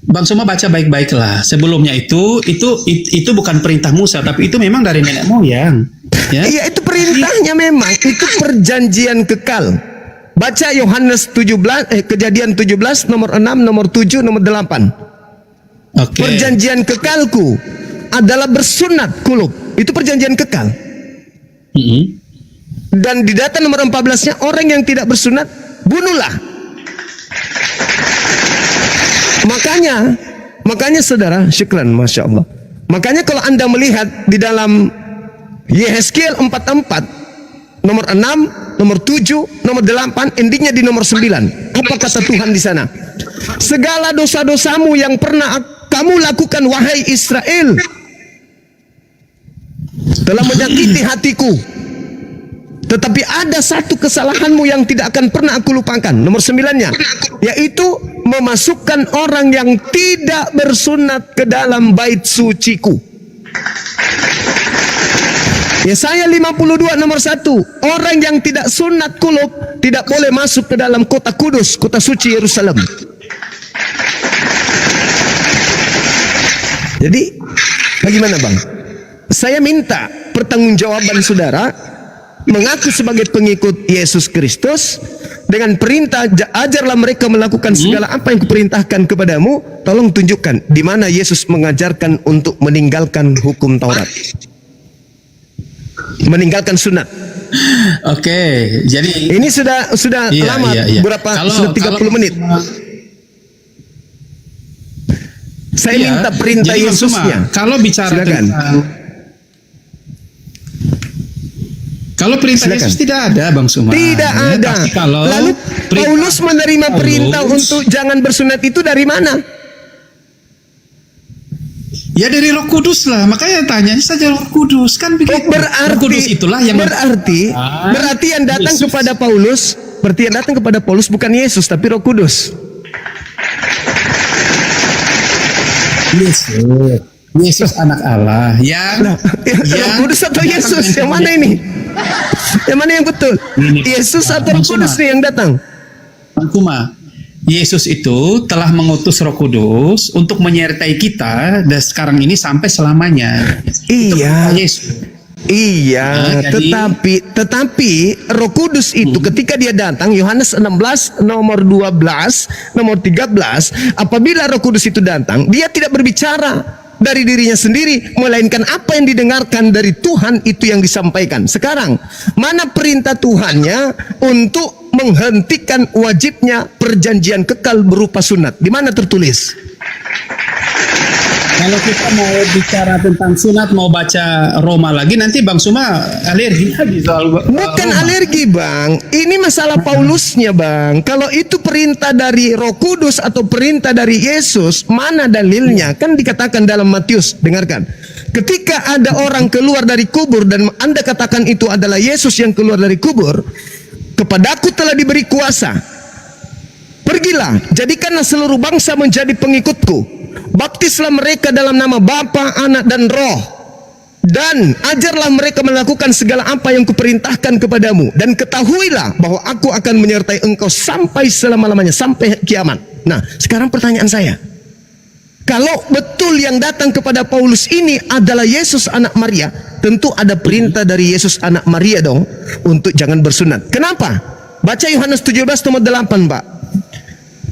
Bang Suma baca baik-baiklah. Sebelumnya itu bukan perintah Musa, tapi itu memang dari nenek moyang. Ya? Iya, itu perintahnya memang. Itu perjanjian kekal. Baca Yohanes 17, Kejadian 17, nomor 6, nomor 7, nomor 8. Oke. Perjanjian kekalku adalah bersunat kulub. Itu perjanjian kekal. Dan di data nomor 14-nya, orang yang tidak bersunat, bunuhlah. Makanya saudara, syukran, Masya Allah. Makanya kalau Anda melihat di dalam Yehezkiel 44, nomor 6, nomor 7, nomor 8, endingnya di nomor 9. Apa kata Tuhan di sana? Segala dosa-dosamu yang pernah kamu lakukan, wahai Israel, telah menyakiti hatiku. Tetapi ada satu kesalahanmu yang tidak akan pernah aku lupakan. Nomor 9-nya, yaitu memasukkan orang yang tidak bersunat ke dalam bait suciku. Yesaya 52 nomor 1, orang yang tidak sunat kulub tidak boleh masuk ke dalam kota kudus, kota suci Yerusalem. Jadi bagaimana bang? Saya minta pertanggungjawaban saudara, mengaku sebagai pengikut Yesus Kristus, dengan perintah ajarlah mereka melakukan segala apa yang kuperintahkan kepadamu. Tolong tunjukkan di mana Yesus mengajarkan untuk meninggalkan hukum Taurat, meninggalkan sunat. Oke, jadi ini sudah lama. Berapa? Sudah 30 menit. Saya minta perintah Yesusnya. Kalau bicara kalau perintah Yesus tidak ada, Bang Suma. Tidak ada. Lalu Paulus menerima perintah untuk jangan bersunat itu dari mana? Ya dari Roh Kudus lah. Makanya tanyanya saja Roh Kudus, kan begitu. Roh Kudus itulah yang berarti yang datang Yesus kepada Paulus, bukan Yesus tapi Roh Kudus. Yesus anak Allah yang Roh Kudus atau Yesus? Yang mana ini? Yang mana yang betul? Yesus atau Roh Kudus nih yang datang? Bang Kuma, Yesus itu telah mengutus Roh Kudus untuk menyertai kita dan sekarang ini sampai selamanya. Iya. Iya, Nah, tetapi Roh Kudus itu ketika dia datang, Yohanes 16 nomor 12, nomor 13, apabila Roh Kudus itu datang, dia tidak berbicara dari dirinya sendiri, melainkan apa yang didengarkan dari Tuhan itu yang disampaikan. Sekarang, mana perintah Tuhannya untuk menghentikan wajibnya perjanjian kekal berupa sunat? Di mana tertulis? Kalau kita mau bicara tentang sunat, mau baca Roma lagi, nanti Bang Suma alergi lagi soal bukan Roma. Alergi bang, ini masalah Paulusnya bang. Kalau itu perintah dari Roh Kudus atau perintah dari Yesus, mana dalilnya? Kan dikatakan dalam Matius, dengarkan. Ketika ada orang keluar dari kubur dan Anda katakan itu adalah Yesus yang keluar dari kubur, kepadaku telah diberi kuasa. Pergilah, jadikanlah seluruh bangsa menjadi pengikutku. Baptislah mereka dalam nama Bapa, Anak, dan Roh, dan ajarlah mereka melakukan segala apa yang kuperintahkan kepadamu. Dan ketahuilah bahwa aku akan menyertai engkau sampai selama-lamanya, sampai kiamat. Nah, sekarang pertanyaan saya, kalau betul yang datang kepada Paulus ini adalah Yesus anak Maria, tentu ada perintah dari Yesus anak Maria dong untuk jangan bersunat. Kenapa? Baca Yohanes 17 nomor 8 Pak.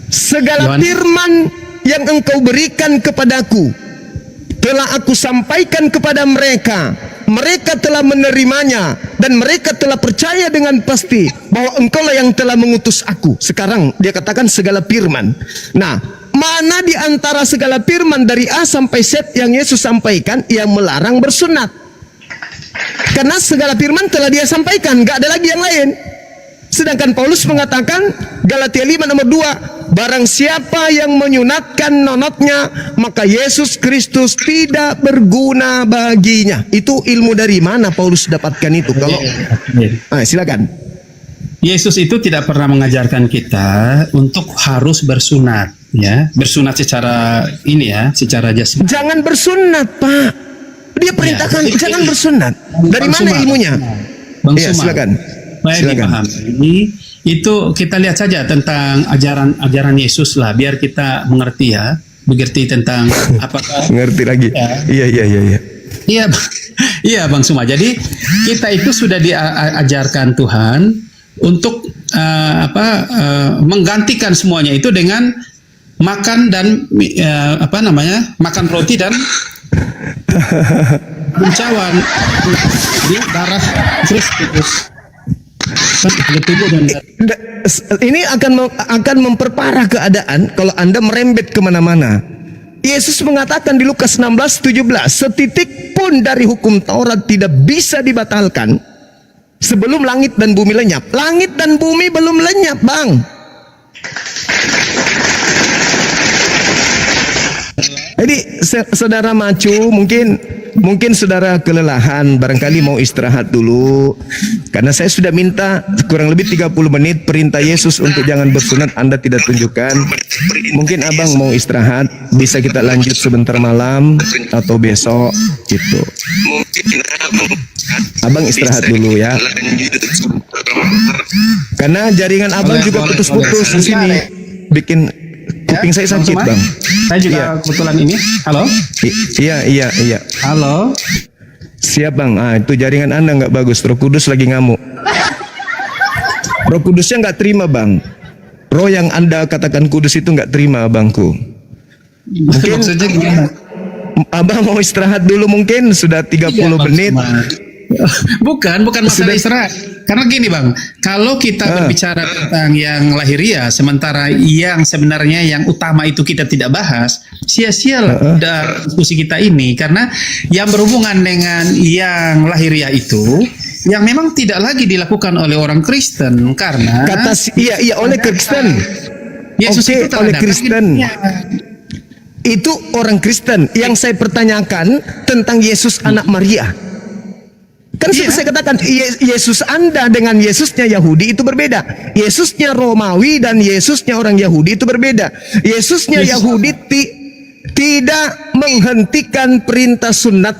Segala firman yang engkau berikan kepadaku telah aku sampaikan kepada mereka. Mereka telah menerimanya dan mereka telah percaya dengan pasti bahwa engkaulah yang telah mengutus aku. Sekarang dia katakan segala firman. Nah, mana di antara segala firman dari A sampai Z yang Yesus sampaikan yang melarang bersunat? Karena segala firman telah dia sampaikan, gak ada lagi yang lain. Sedangkan Paulus mengatakan Galatia 5 nomor 2, barang siapa yang menyunatkan nonotnya, maka Yesus Kristus tidak berguna baginya. Itu ilmu dari mana Paulus dapatkan itu? Kalau silakan. Yesus itu tidak pernah mengajarkan kita untuk harus bersunat, ya. Bersunat secara ini ya, secara jasmani. Jangan bersunat, Pak. Dia perintahkan jangan bersunat. Dari mana ilmunya? Bang Suma, silakan. Baik dipahami. Itu kita lihat saja tentang ajaran Yesus lah, biar kita mengerti ya, mengerti tentang apakah Ngerti lagi. Ya. Iya. Iya, iya Bang Suma. Jadi kita itu sudah diajarkan Tuhan untuk menggantikan semuanya itu dengan makan dan makan roti dan mencawan di darah Kristus. Ini akan memperparah keadaan kalau Anda merembet kemana-mana. Yesus mengatakan di Lukas 16:17, setitik pun dari hukum Taurat tidak bisa dibatalkan sebelum langit dan bumi lenyap. Langit dan bumi belum lenyap, Bang. Jadi saudara macu, mungkin saudara kelelahan, barangkali mau istirahat dulu. Karena saya sudah minta kurang lebih 30 menit perintah Yesus untuk jangan bersunat Anda tidak tunjukkan. Mungkin abang mau istirahat, bisa kita lanjut sebentar malam atau besok gitu. Abang istirahat dulu ya. Karena jaringan abang juga putus-putus di sini. Bikin kuping saya sakit, Bang. Saya juga kebetulan ini. Halo? Iya. Halo? Siap, Bang. Itu jaringan Anda nggak bagus. Roh Kudus lagi ngamuk. Roh Kudusnya nggak terima, Bang. Roh yang Anda katakan kudus itu nggak terima, Bangku. Mungkin maksudnya gimana? Abang mau istirahat dulu mungkin sudah 30 menit. Bukan masalah istirahat. Karena gini Bang, kalau kita berbicara tentang yang lahiriah, sementara yang sebenarnya yang utama itu kita tidak bahas, sia-sialah diskusi kita ini. Karena yang berhubungan dengan yang lahiriah itu, yang memang tidak lagi dilakukan oleh orang Kristen, karena oleh Kristen. Yesus itu telah oleh datang Kristen. Itu orang Kristen. Yang saya pertanyakan tentang Yesus anak Maria. Kan saya katakan Yesus Anda dengan Yesusnya Yahudi itu berbeda. Yesusnya Romawi dan Yesusnya orang Yahudi itu berbeda. Yesusnya Yahudi tidak menghentikan perintah sunat.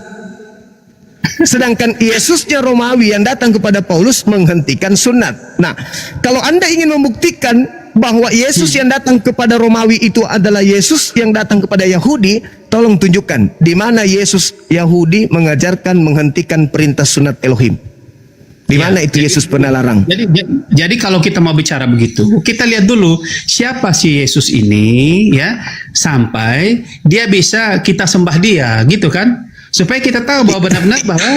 Sedangkan Yesusnya Romawi yang datang kepada Paulus menghentikan sunat. Nah, kalau Anda ingin membuktikan bahwa Yesus yang datang kepada Romawi itu adalah Yesus yang datang kepada Yahudi, tolong tunjukkan di mana Yesus Yahudi mengajarkan menghentikan perintah sunat Elohim. Di mana itu Yesus pernah larang? Jadi kalau kita mau bicara begitu, kita lihat dulu siapa si Yesus ini ya, sampai dia bisa kita sembah dia, gitu kan? Supaya kita tahu bahwa benar-benar bahwa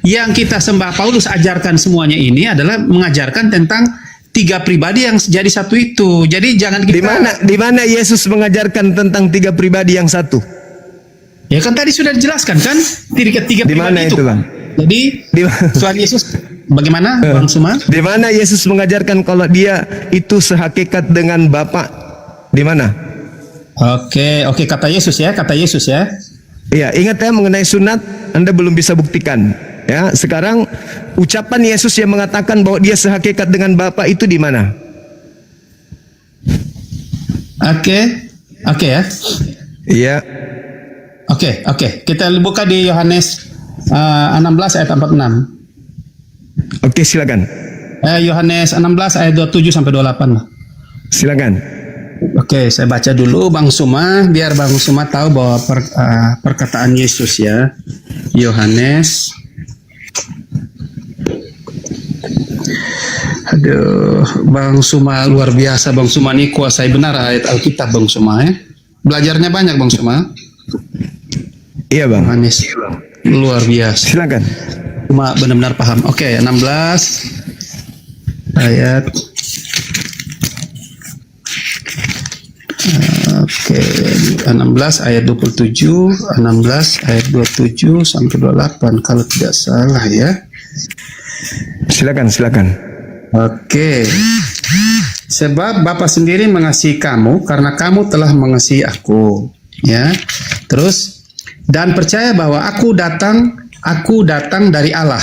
yang kita sembah Paulus ajarkan semuanya ini adalah mengajarkan tentang tiga pribadi yang jadi satu itu. Jadi jangan kita di mana Yesus mengajarkan tentang tiga pribadi yang satu? Ya kan tadi sudah dijelaskan kan? Tiga pribadi itu. Bang? Jadi Tuhan Yesus bagaimana Bang Suma? Di mana Yesus mengajarkan kalau dia itu sehakikat dengan Bapa? Di mana? Oke, kata Yesus ya. Iya, ingat ya mengenai sunat Anda belum bisa buktikan. Ya, sekarang ucapan Yesus yang mengatakan bahwa dia sehakikat dengan Bapa itu di mana? Oke ya. Iya. Oke. Kita buka di Yohanes 16 ayat 46. Oke, silakan. Yohanes 16 ayat 27 sampai 28. Silakan. Oke, saya baca dulu Bang Suma biar Bang Suma tahu bahwa perkataan Yesus ya. Yohanes. Aduh, Bang Suma luar biasa. Bang Suma ini kuasai benar ayat Alkitab Bang Suma ya. Belajarnya banyak Bang Suma. Iya Bang. Yohanes luar biasa. Silakan. Cuma benar-benar paham. Oke, 16 ayat. Oke, 16 ayat 27, 16 ayat 27 sampai 28 kalau tidak salah ya. Silakan. Oke. Sebab Bapa sendiri mengasihi kamu karena kamu telah mengasihi aku, ya. Terus dan percaya bahwa aku datang dari Allah.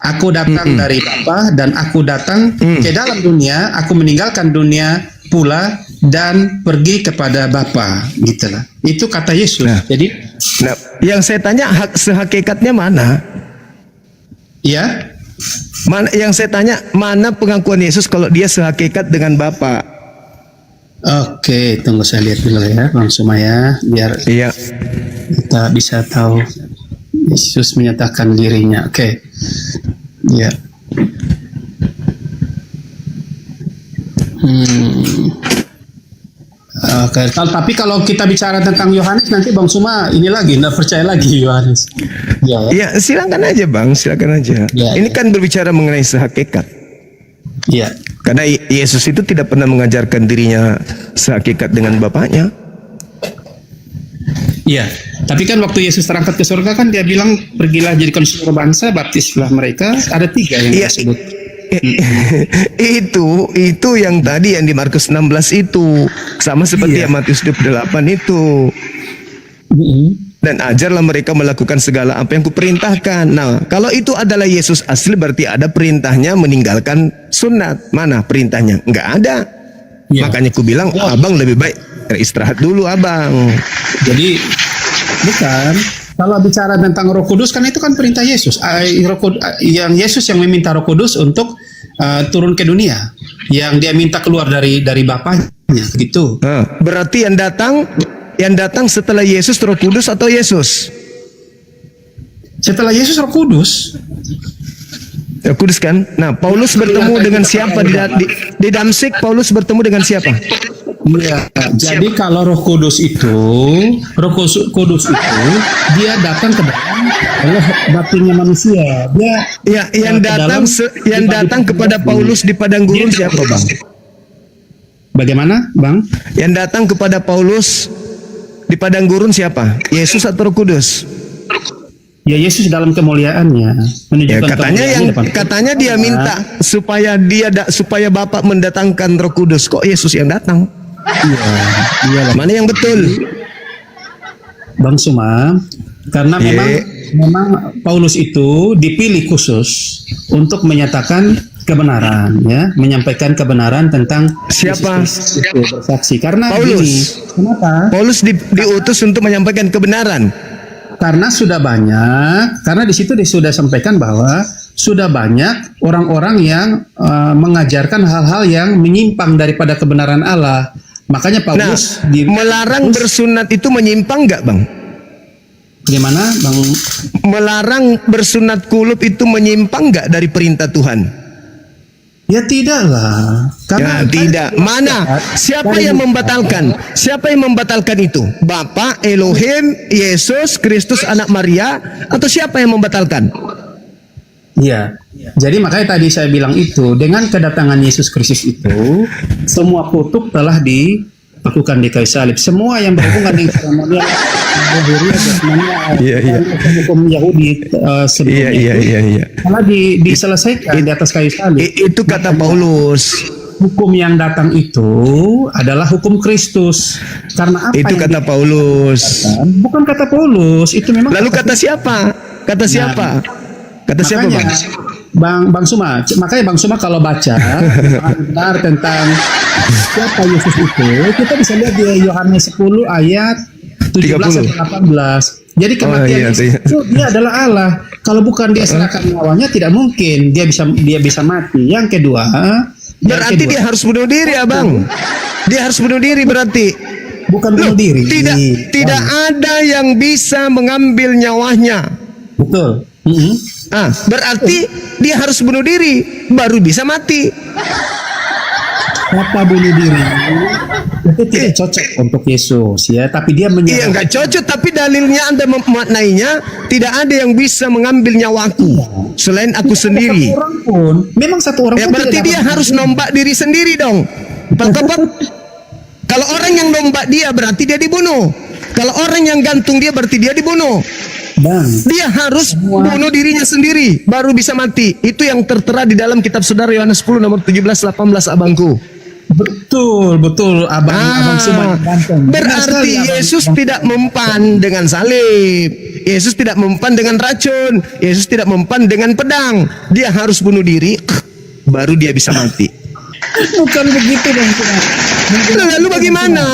Aku datang dari Bapa dan aku datang ke dalam dunia, aku meninggalkan dunia pula dan pergi kepada Bapa, gitulah. Itu kata Yesus. Jadi, yang saya tanya sehakikatnya mana? Ya. Mana yang saya tanya, mana pengakuan Yesus kalau dia sehakikat dengan Bapa? Oke, tunggu saya lihat dulu ya, Bang Sumaya, biar Iya. kita bisa tahu Yesus menyatakan dirinya. Oke, ya. Oke, tapi kalau kita bicara tentang Yohanes nanti Bang Suma ini lagi nggak percaya lagi Yohanes. Ya, ya. Iya, silakan aja Bang, silakan aja. Ya, Ini ya. kan berbicara mengenai sehakikat. Iya. Karena Yesus itu tidak pernah mengajarkan dirinya sehakikat dengan Bapaknya. Iya, tapi kan waktu Yesus terangkat ke surga kan dia bilang pergilah jadikan seluruh bangsa, baptislah mereka. Ada 3 yang Iya, disebut. itu yang tadi yang di Markus 16 itu sama seperti Iya. yang Matius 28 itu. Dan ajarlah mereka melakukan segala apa yang kuperintahkan. Nah, kalau itu adalah Yesus asli berarti ada perintahnya meninggalkan sunat. Mana perintahnya? Enggak ada. Iya. Makanya ku bilang abang lebih baik istirahat dulu abang. Jadi bukan. Kalau bicara tentang Roh Kudus kan itu kan perintah Yesus. Yang Yesus yang meminta Roh Kudus untuk turun ke dunia. Yang dia minta keluar dari Bapaknya gitu. Nah, berarti yang datang setelah Yesus Roh Kudus atau Yesus? Setelah Yesus Roh Kudus. Roh Kudus kan? Nah, Paulus bertemu dengan siapa di Damsik? Paulus bertemu dengan siapa? Iya. Jadi kalau Roh Kudus itu dia datang ke dalam batinnya manusia. Dia Ya, yang datang kepada Paulus di padang gurun siapa, Bang? Bagaimana, Bang? Yang datang kepada Paulus di padang gurun siapa? Yesus atau Roh Kudus? Ya Yesus dalam kemuliaannya Ya, menunjukkan katanya dia minta supaya Bapa mendatangkan Roh Kudus. Kok Yesus yang datang? Iya. Mana yang betul? Bang Suma, karena memang Paulus itu dipilih khusus untuk menyatakan kebenaran, ya, menyampaikan kebenaran tentang Siapa? Yesus itu bersaksi. Karena Paulus. gini, kenapa? Paulus diutus untuk menyampaikan kebenaran. Karena sudah banyak, karena di situ dia sudah sampaikan bahwa sudah banyak orang-orang yang mengajarkan hal-hal yang menyimpang daripada kebenaran Allah. Makanya Paulus melarang bersunat itu menyimpang nggak, Bang? Gimana, Bang? Melarang bersunat kulub itu menyimpang nggak dari perintah Tuhan? Ya tidaklah. Ya, tidak. Mana? Siapa yang membatalkan? Siapa yang membatalkan itu? Bapa, Elohim, Yesus, Kristus anak Maria, atau siapa yang membatalkan? Iya. Jadi makanya tadi saya bilang itu, dengan kedatangan Yesus Kristus itu, semua kutuk telah dilakukan di kayu salib. Semua yang berhubungan dengan seremonial hukum Yahudi sebelumnya Iya. telah diselesaikan di atas kayu salib. Itu kata Paulus. Hukum yang datang itu adalah hukum Kristus. Karena apa? Itu kata Paulus. Bukan kata Paulus, itu memang. Lalu kata siapa? Kata siapa? Kata siapa, Bang? Bang Suma, makanya Bang Suma kalau baca benar tentang siapa Yesus itu, kita bisa lihat di Yohanes 10 ayat 17 sampai 18. Jadi kematian itu dia adalah Allah. Kalau bukan dia serahkan nyawanya, tidak mungkin dia bisa mati. Yang kedua, berarti dia harus bunuh diri, Abang. Dia harus bunuh diri berarti. Bukan bunuh diri. Tidak ada yang bisa mengambil nyawanya. Betul. Berarti dia harus bunuh diri baru bisa mati. Kata bunuh diri itu tidak cocok untuk Yesus, ya. Tapi dia Iya, nggak cocok. Tapi dalilnya Anda memaknainya tidak ada yang bisa mengambil nyawaku selain aku sendiri. Memang satu orang Ya, pun berarti dia harus nombak diri sendiri dong. Kalau orang yang nombak dia berarti dia dibunuh. Kalau orang yang gantung dia berarti dia dibunuh. Dia harus bunuh dirinya sendiri baru bisa mati. Itu yang tertera di dalam kitab Saudara Yohanes 10 nomor 17-18, abangku. Betul abang Suma gantung. Berarti Yesus tidak mempan dengan salib. Yesus tidak mempan dengan racun. Yesus tidak mempan dengan pedang. Dia harus bunuh diri baru dia bisa mati. Bukan begitu, Bang Suma. Lalu bagaimana?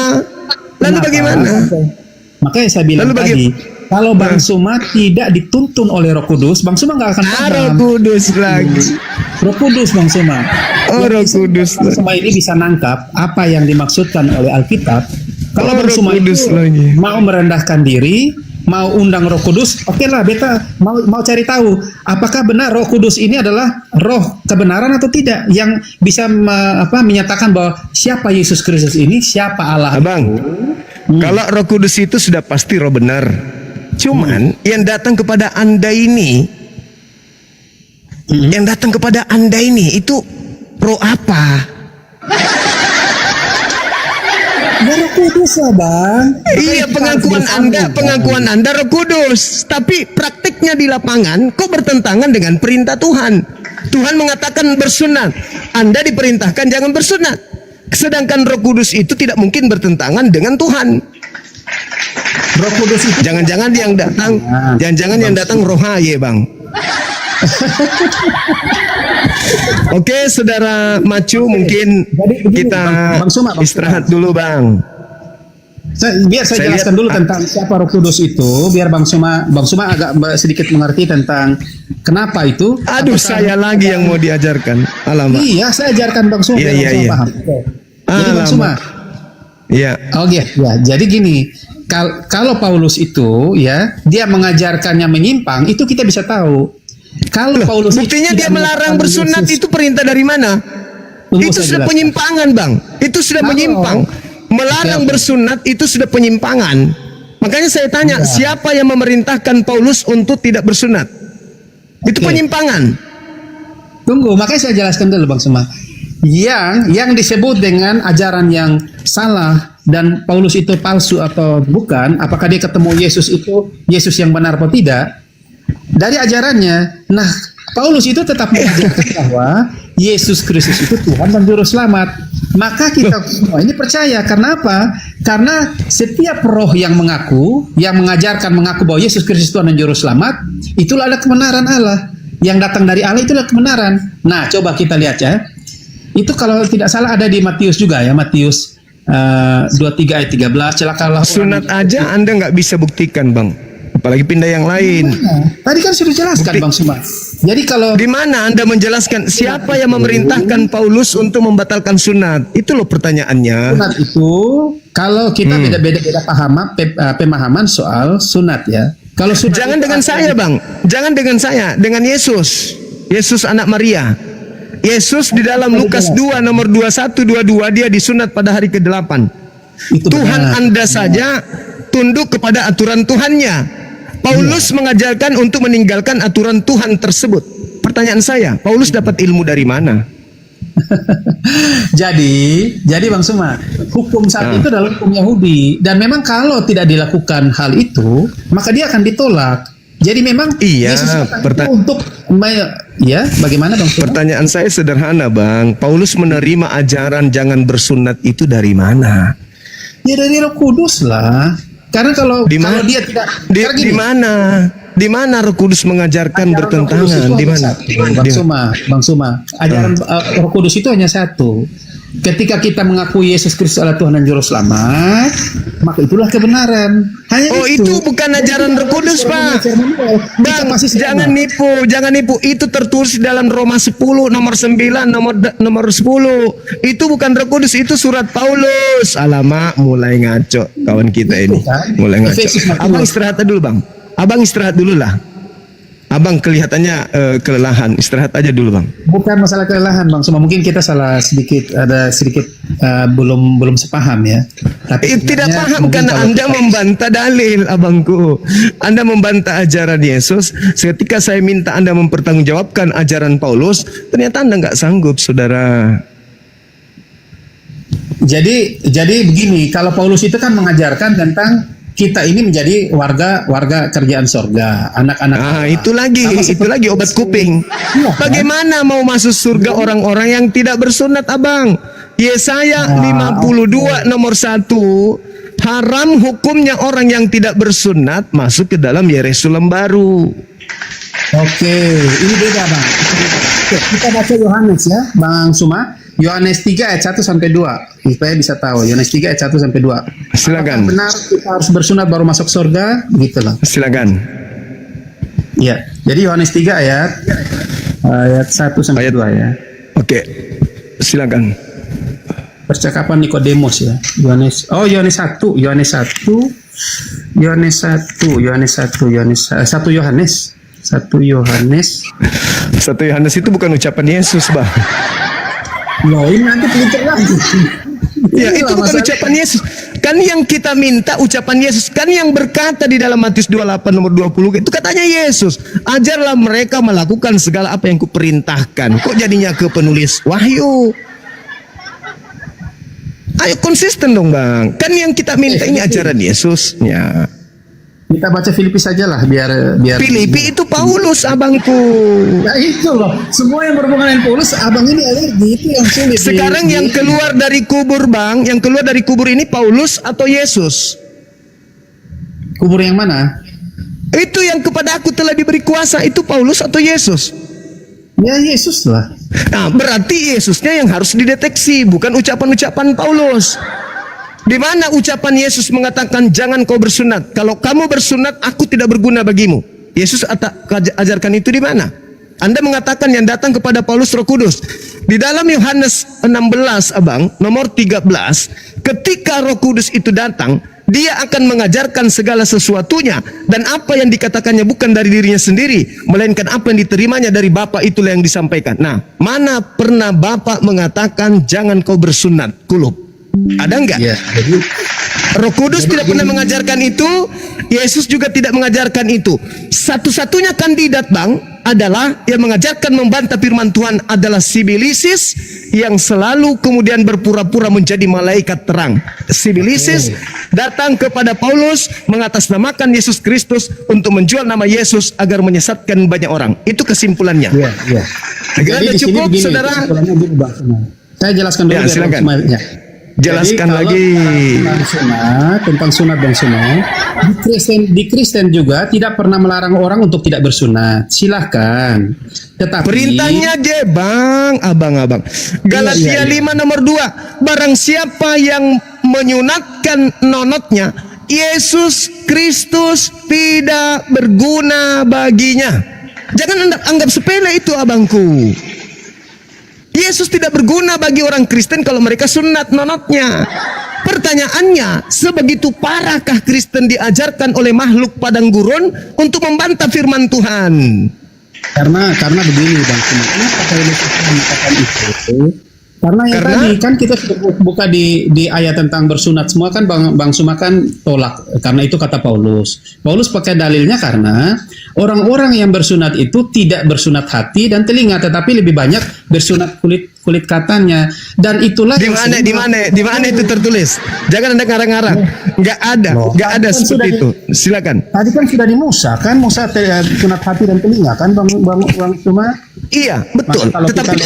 Makanya saya bilang kalau Bang Suma tidak dituntun oleh Roh Kudus, Bang Suma nggak akan paham. Roh Kudus lagi. Roh Kudus Bang Suma. Roh Kudus. Bang Suma ini bisa nangkap apa yang dimaksudkan oleh Alkitab. Kalau Bang Roh Suma Kudus itu lagi. mau merendahkan diri, mau undang Roh Kudus, oke lah, beta mau cari tahu apakah benar Roh Kudus ini adalah Roh kebenaran atau tidak, yang bisa menyatakan bahwa siapa Yesus Kristus ini, siapa Allah. Abang, kalau Roh Kudus itu sudah pasti roh benar. Cuman yang datang kepada Anda ini, yang datang kepada Anda ini itu roh apa? Ya Roh Kudus lah Bang. Iya, pengakuan Anda Roh Kudus, tapi praktiknya di lapangan kok bertentangan dengan perintah Tuhan. Tuhan mengatakan bersunat, Anda diperintahkan jangan bersunat. Sedangkan Roh Kudus itu tidak mungkin bertentangan dengan Tuhan. Roh Kudus itu Jangan-jangan yang datang roh haye, Bang. Oke, saudara Macu, mungkin kita Bang Suma, istirahat dulu, Bang. Biar saya jelaskan dulu tentang siapa Roh Kudus itu, biar Bang Suma agak sedikit mengerti tentang kenapa itu. Aduh, saya lagi yang mau diajarkan. Alamak. Iya, saya ajarkan Bang Suma. Iya. Paham. Jadi Bang Suma. Iya. Oh iya, ya. Jadi gini, kalau Paulus itu ya, dia mengajarkannya menyimpang, itu kita bisa tahu. Kalau Paulus buktinya dia melarang bersunat itu perintah dari mana? Itu sudah penyimpangan, Bang. Itu sudah menyimpang. Melarang bersunat itu sudah penyimpangan. Makanya saya tanya, siapa yang memerintahkan Paulus untuk tidak bersunat? Itu penyimpangan. Tunggu, makanya saya jelaskan dulu Bang Suma. Yang disebut dengan ajaran yang salah dan Paulus itu palsu atau bukan, apakah dia ketemu Yesus itu Yesus yang benar atau tidak? Dari ajarannya, nah Paulus itu tetap mengajarkan bahwa Yesus Kristus itu Tuhan dan Juru Selamat. Maka kita semua ini percaya. Karena apa? Karena setiap roh yang mengajarkan bahwa Yesus Kristus Tuhan dan Juru Selamat, itulah ada kebenaran Allah. Yang datang dari Allah itulah kebenaran. Nah, coba kita lihat ya. Itu kalau tidak salah ada di Matius juga ya, Matius 23 ayat 13. Celakalah sunat aja Anda nggak bisa buktikan, Bang. Apalagi pindah yang lain. Tadi kan sudah jelaskan Bang Suma. Jadi kalau di mana Anda menjelaskan siapa yang memerintahkan Paulus untuk membatalkan sunat? Itu loh pertanyaannya. Sunat itu kalau kita beda-beda pemahaman soal sunat ya. Kalau sunat jangan dengan saya, Bang. Jangan dengan saya, dengan Yesus. Yesus anak Maria. Yesus di dalam Lukas 2 nomor 21 22 dia disunat pada hari ke-8. Tuhan Anda saja tunduk kepada aturan Tuhannya. Paulus mengajarkan untuk meninggalkan aturan Tuhan tersebut. Pertanyaan saya, Paulus dapat ilmu dari mana? jadi Bang Suma, hukum saat itu adalah hukum Yahudi, dan memang kalau tidak dilakukan hal itu, maka dia akan ditolak. Jadi memang Yesus untuk bagaimana Bang Suma? Pertanyaan saya sederhana, Bang. Paulus menerima ajaran jangan bersunat itu dari mana? Ya dari Roh Kudus lah. Karena kalau dia tidak di mana Roh Kudus mengajarkan bertentangan? Di mana? Bang Suma, ajaran Roh Kudus itu hanya satu. Ketika kita mengakui Yesus Kristus adalah Tuhan dan Juru Selamat, maka itulah kebenaran. Itu bukan ajaran Roh Kudus, Pak. Bang, jangan nipu. Itu tertulis dalam Roma 10 nomor 9 nomor 10. Itu bukan Roh Kudus, itu surat Paulus. Alamak, mulai ngaco kawan kita ini. Mulai ngaco. Abang istirahat dulu, Bang. Abang istirahat dulu lah. Abang kelihatannya kelelahan, istirahat aja dulu, Bang. Bukan masalah kelelahan, Bang. Cuma mungkin kita ada sedikit belum sepaham ya. Tapi tidak paham karena Anda membantah dalil, abangku. Anda membantah ajaran Yesus. Ketika saya minta Anda mempertanggungjawabkan ajaran Paulus, ternyata Anda nggak sanggup, saudara. Jadi begini, kalau Paulus itu kan mengajarkan tentang kita ini menjadi warga kerjaan sorga, anak-anak. Itu lagi obat kuping. Bagaimana mau masuk surga orang-orang yang tidak bersunat, Abang? Yesaya 52 nomor 1, haram hukumnya orang yang tidak bersunat masuk ke dalam Yerusalem baru. Oke, ini beda, Bang. Kita baca Yohanes ya, Bang Suma. Yohanes 3 ayat 1 sampai 2. Supaya bisa tahu. Yohanes 3 ayat 1 sampai 2. Silakan. Apakah benar kita harus bersunat baru masuk surga? Begitulah. Silakan. Ya. Jadi Yohanes 3 ayat 1 sampai 2 ya. Oke. Silakan. Percakapan Nikodemus ya. Yohanes 1 itu bukan ucapan Yesus, Bang. Loh, ini nanti peliter lagi. Ya, itu bukan ucapan Yesus. Kan yang kita minta ucapan Yesus. Kan yang berkata di dalam Matius 28 nomor 20 itu katanya Yesus. Ajarlah mereka melakukan segala apa yang kuperintahkan. Kok jadinya ke penulis Wahyu? Ayo konsisten dong, Bang. Kan yang kita minta ini ajaran Yesus. Ya. Kita baca Filipi saja lah biar Filipi itu Paulus, abangku. Ya itu loh. Semua yang berhubungan dengan Paulus, abang ini alergi, itu yang sulit. Sekarang yang keluar dari kubur, Bang, yang keluar dari kubur ini Paulus atau Yesus? Kubur yang mana? Itu yang kepada aku telah diberi kuasa, itu Paulus atau Yesus? Ya Yesus lah. Nah, berarti Yesusnya yang harus dideteksi, bukan ucapan-ucapan Paulus. Di mana ucapan Yesus mengatakan jangan kau bersunat. Kalau kamu bersunat, aku tidak berguna bagimu. Yesus ajarkan itu di mana? Anda mengatakan yang datang kepada Paulus Roh Kudus. Di dalam Yohanes 16, abang, nomor 13, ketika Roh Kudus itu datang, dia akan mengajarkan segala sesuatunya, dan apa yang dikatakannya bukan dari dirinya sendiri, melainkan apa yang diterimanya dari Bapa, itulah yang disampaikan. Nah, mana pernah Bapa mengatakan jangan kau bersunat kulub? Ada enggak? Ya, Roh Kudus tidak pernah mengajarkan itu, Yesus juga tidak mengajarkan itu. Satu-satunya kandidat, Bang, adalah yang mengajarkan membantah firman Tuhan adalah Sibilisis, yang selalu kemudian berpura-pura menjadi malaikat terang. Sibilisis datang kepada Paulus mengatasnamakan Yesus Kristus untuk menjual nama Yesus agar menyesatkan banyak orang. Itu kesimpulannya. Iya, iya. Jadi cukup, begini, saudara. Saya jelaskan dulu. Ya, silakan. Jelaskan jadi, lagi tentang sunat dan sunat. Di Kristen juga tidak pernah melarang orang untuk tidak bersunat. Silahkan. Tetapi perintahnya je, Bang, abang-abang. Galatia 5 nomor 2. Barang siapa yang menyunatkan nonotnya, Yesus Kristus tidak berguna baginya. Jangan anggap sepele itu, abangku. Yesus tidak berguna bagi orang Kristen kalau mereka sunat nonotnya. Pertanyaannya, sebegitu parahkah Kristen diajarkan oleh makhluk padang gurun untuk membantah firman Tuhan? Karena begini, Bang, kenapa Paulus mengatakan itu? Karena tadi kan kita sudah buka di ayat tentang bersunat semua kan Bang Suma kan tolak karena itu kata Paulus. Paulus pakai dalilnya karena orang-orang yang bersunat itu tidak bersunat hati dan telinga, tetapi lebih banyak bersunat kulit katanya, dan itulah di mana itu tertulis. Jangan Anda ngarang-ngarang. Enggak ada seperti itu. Silakan. Tadi kan sudah di Musa kan, Musa sunat hati dan telinga kan Bang Suma? Iya, betul. Tetapi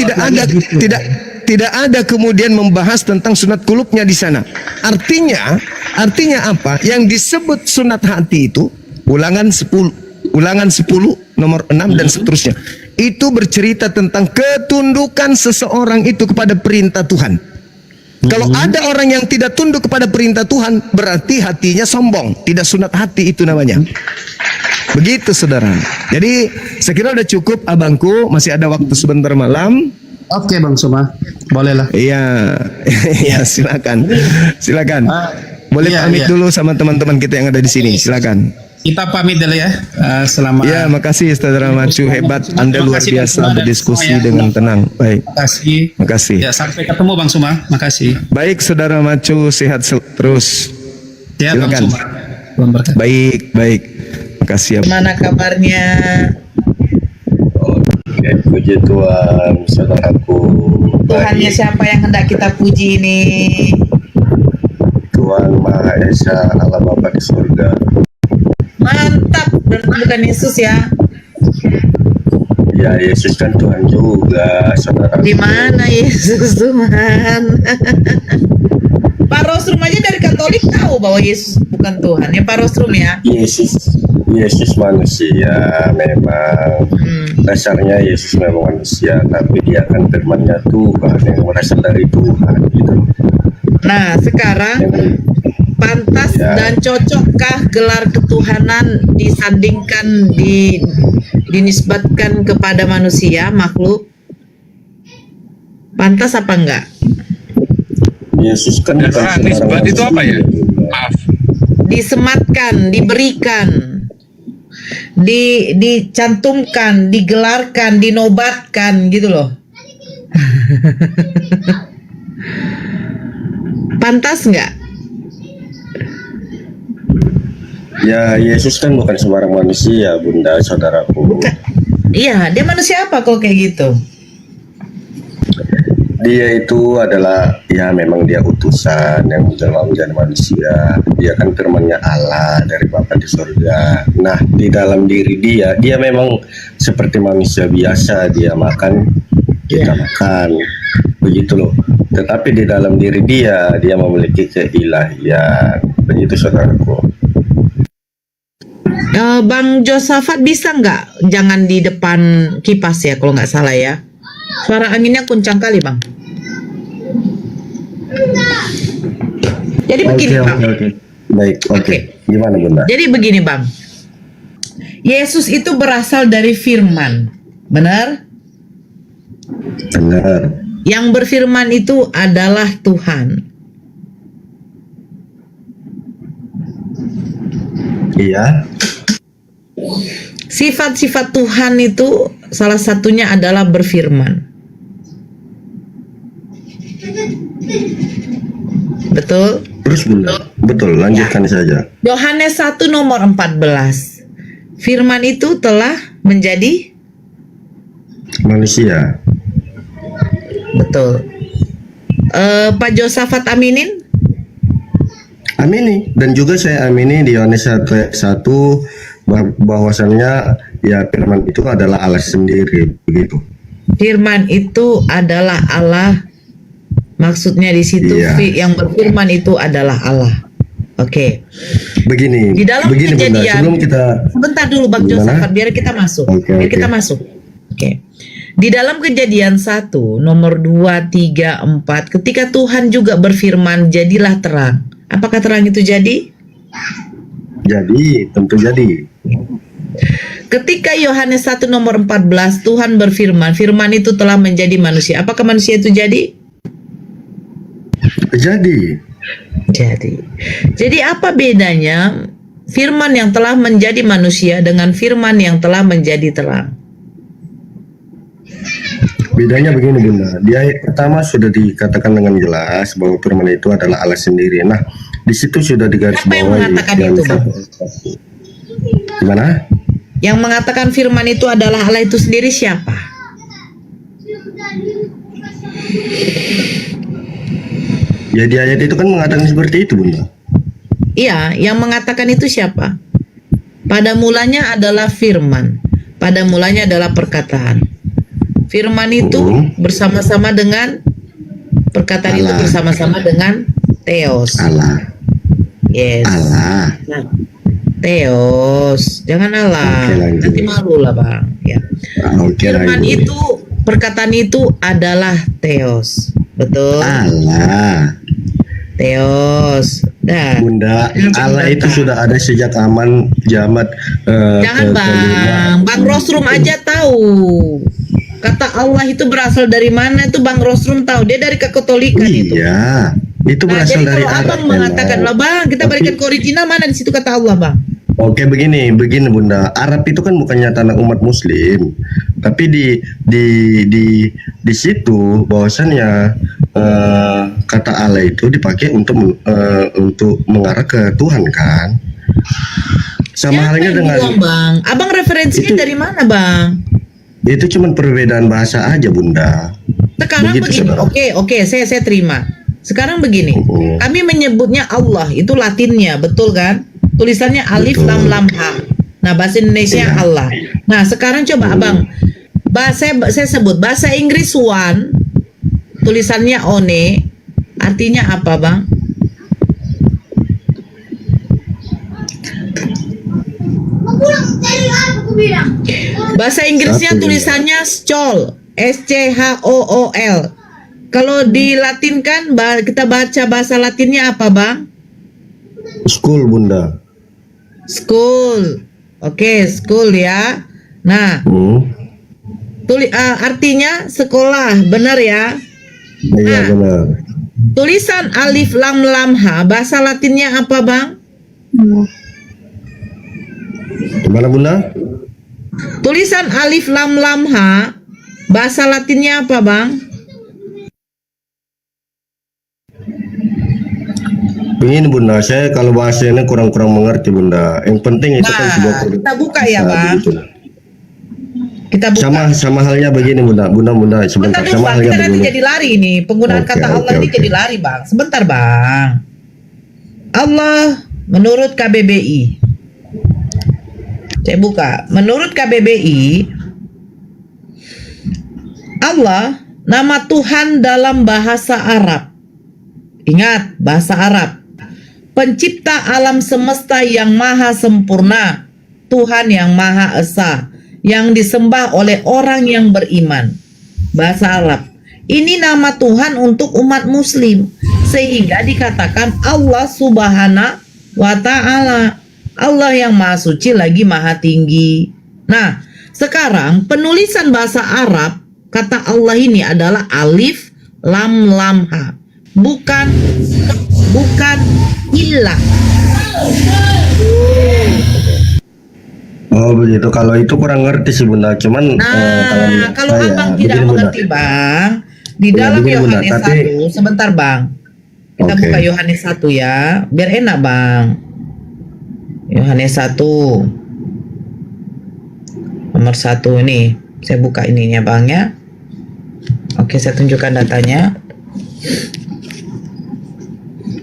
tidak ada kemudian membahas tentang sunat kulubnya di sana. Artinya apa? Yang disebut sunat hati itu Ulangan 10 nomor 6 dan seterusnya. Itu bercerita tentang ketundukan seseorang itu kepada perintah Tuhan. Kalau ada orang yang tidak tunduk kepada perintah Tuhan, berarti hatinya sombong, tidak sunat hati itu namanya. Begitu, saudara. Jadi saya kira udah cukup, abangku. Masih ada waktu sebentar malam. Oke, Bang Suma, bolehlah. Iya, ya silakan. Boleh pamit dulu sama teman-teman kita yang ada di sini. Silakan. Kita pamit dulu ya. Selamat. Ya, makasih Saudara Macu, hebat. Anda luar biasa berdiskusi dengan tenang. Baik. Makasih. Ya, sampai ketemu Bang Suma. Makasih. Baik, Saudara Macu, sehat terus. Silakan. Bang Suma. Baik. Makasih ya. Gimana kabarnya? Puji Tuhan, saudaraku. Tuhannya siapa yang hendak kita puji ini? Tuhan Maha Esa, Allah Bapa di surga. Mantap, berarti bukan Yesus ya? Ya, Yesus kan Tuhan juga, saudara. Di mana Yesus Tuhan? Pak Rosrum aja dari Katolik tahu bahwa Yesus bukan Tuhan. Ya Pak Rosrum ya? Yesus Yesus manusia memang. Dasarnya Yesus memang manusia, tapi dia kan firman-Nya Tuhan yang berasal dari Tuhan gitu. Nah, sekarang pantas Ya. dan cocokkah gelar ketuhanan disandingkan dinisbatkan kepada manusia, makhluk? Pantas apa enggak? Yesus kan bukan nisbat itu apa ya? manusia. Maaf. Disematkan, diberikan, dicantumkan, digelarkan, dinobatkan gitu loh. Pantas nggak? Ya, Yesus kan bukan sembarang manusia, Bunda, saudaraku. Iya, dia manusia apa kalau kayak gitu? Dia itu adalah, ya memang dia utusan yang menjelma menjadi manusia. Dia kan firman-Nya Allah dari Bapa di surga. Nah, di dalam diri dia memang seperti manusia biasa. Dia makan, kita makan. Begitu loh. Tetapi di dalam diri dia memiliki keilahian. Begitu saudaraku. Bang Josafat bisa nggak jangan di depan kipas ya kalau nggak salah ya. Suara anginnya kencang kali bang. Jadi begini bang. Baik, oke. Oke. Gimana Bunda? Jadi begini bang. Yesus itu berasal dari firman. Benar? Benar. Yang berfirman itu adalah Tuhan. Iya. Sifat-sifat Tuhan itu salah satunya adalah berfirman. Betul? Terus Bunda, betul, lanjutkan saja. Yohanes 1 nomor 14. Firman itu telah menjadi Manusia. betul. Pak Josafat aminin? Amini, dan juga saya amini di Yohanes 1 bahwasannya ya firman itu adalah Allah sendiri, begitu. Firman itu adalah Allah. Maksudnya di situ Iya. yang berfirman itu adalah Allah. Oke. Begini, Di dalam begini Bunda, Kejadian- sebelum kita Sebentar dulu Bang Gimana? Josafat biar kita masuk. Oke, biar oke. kita masuk. Oke. Di dalam Kejadian 1 nomor 2, 3, 4 ketika Tuhan juga berfirman jadilah terang. Apakah terang itu jadi? jadi, tentu jadi. Ketika Yohanes 1 nomor 14 Tuhan berfirman, firman itu telah menjadi manusia. Apakah manusia itu jadi? Jadi, Jadi apa bedanya firman yang telah menjadi manusia dengan firman yang telah menjadi terang? bedanya begini Bunda. Di ayat pertama sudah dikatakan dengan jelas bahwa firman itu adalah Allah sendiri. Nah, di situ sudah digarisbawahi. Siapa yang mengatakan yang itu, Bang? Gimana? Yang mengatakan firman itu adalah Allah itu sendiri siapa? Ya di ayat itu kan mengatakan seperti itu Bunda. Iya, yang mengatakan itu siapa? Pada mulanya adalah firman. Pada mulanya adalah perkataan. Firman itu bersama-sama dengan perkataan itu Allah. bersama-sama dengan Theos. Allah. Yes. Allah. Nah, Theos, jangan Allah. Oke, lanjut. Nanti malu lah bang. Ya. Oke, Firman lanjut. itu, perkataan itu adalah Theos, betul? Allah. Theos. Nah, Bunda, Jangan Allah itu bantah. sudah ada sejak zaman jamat jangan bang Rosrum aja tahu. Kata Allah itu berasal dari mana itu Bang Rosrum tahu. Dia dari Kekatolikan itu. Iya, itu Nah, berasal jadi dari kalau abang Arab mengatakan memang. lah bang, kita balikan ke original mana di situ kata Allah bang. Oke, begini Bunda. Arab itu kan bukannya tanah umat Muslim, tapi di situ bahwasannya kata Allah itu dipakai untuk mengarah ke Tuhan kan. Sama Siapa halnya yang dengan bilang, bang? Abang referensinya Itu- dari mana bang? itu cuma perbedaan bahasa aja Bunda. Sekarang Begitu, begini, saudara. oke, saya terima. Sekarang begini, Oh. kami menyebutnya Allah itu Latinnya, betul kan? Tulisannya alif Betul. lam lam ha. Nah bahasa Indonesia Iya. Allah. Nah sekarang coba abang, saya sebut bahasa Inggris one, tulisannya one, artinya apa bang? Bahasa Inggrisnya tulisannya school, SCHOOL. Kalau dilatinkan, kita baca bahasa Latinnya apa, Bang? School, Bunda. School. Oke, school ya. Nah, artinya sekolah, benar ya? Iya, benar. Tulisan alif lam lam ha, bahasa Latinnya apa, Bang? Gimana, Bunda? Tulisan alif lam lam ha, bahasa Latinnya apa, Bang? Begini, Bunda, saya kalau bahasa ini kurang-kurang mengerti, Bunda. Yang penting itu kan sebuah Kita buka ya, Bang. begitu. Kita buka. Sama halnya begini, Bunda. Bunda, sebentar. Bentar dulu, Sama Bang, halnya kita nanti begini. jadi lari ini. Penggunaan Oke, kata Allah ini oke. jadi lari, Bang. Sebentar, Bang. Allah menurut KBBI. Saya buka. Menurut KBBI, Allah nama Tuhan dalam bahasa Arab. Ingat, bahasa Arab. Pencipta alam semesta yang maha sempurna. Tuhan yang maha esa. Yang disembah oleh orang yang beriman. Bahasa Arab. Ini nama Tuhan untuk umat muslim. Sehingga dikatakan Allah subhanahu wa ta'ala. Allah yang maha suci lagi maha tinggi. Nah, sekarang penulisan bahasa Arab kata Allah ini adalah alif lam lam ha. Bukan ilah. Oh begitu. Kalau itu kurang ngerti sih, Bunda. Cuman Kalau Abang tidak begini, Bunda. mengerti, Bang, di Ya, dalam begini, Bunda, Yohanes tapi- 1, sebentar, Bang. Kita Oke. buka Yohanes 1 ya, biar enak, Bang. Yohanes 1 nomor 1 ini. Saya buka ininya, Bang ya. Oke, saya tunjukkan datanya.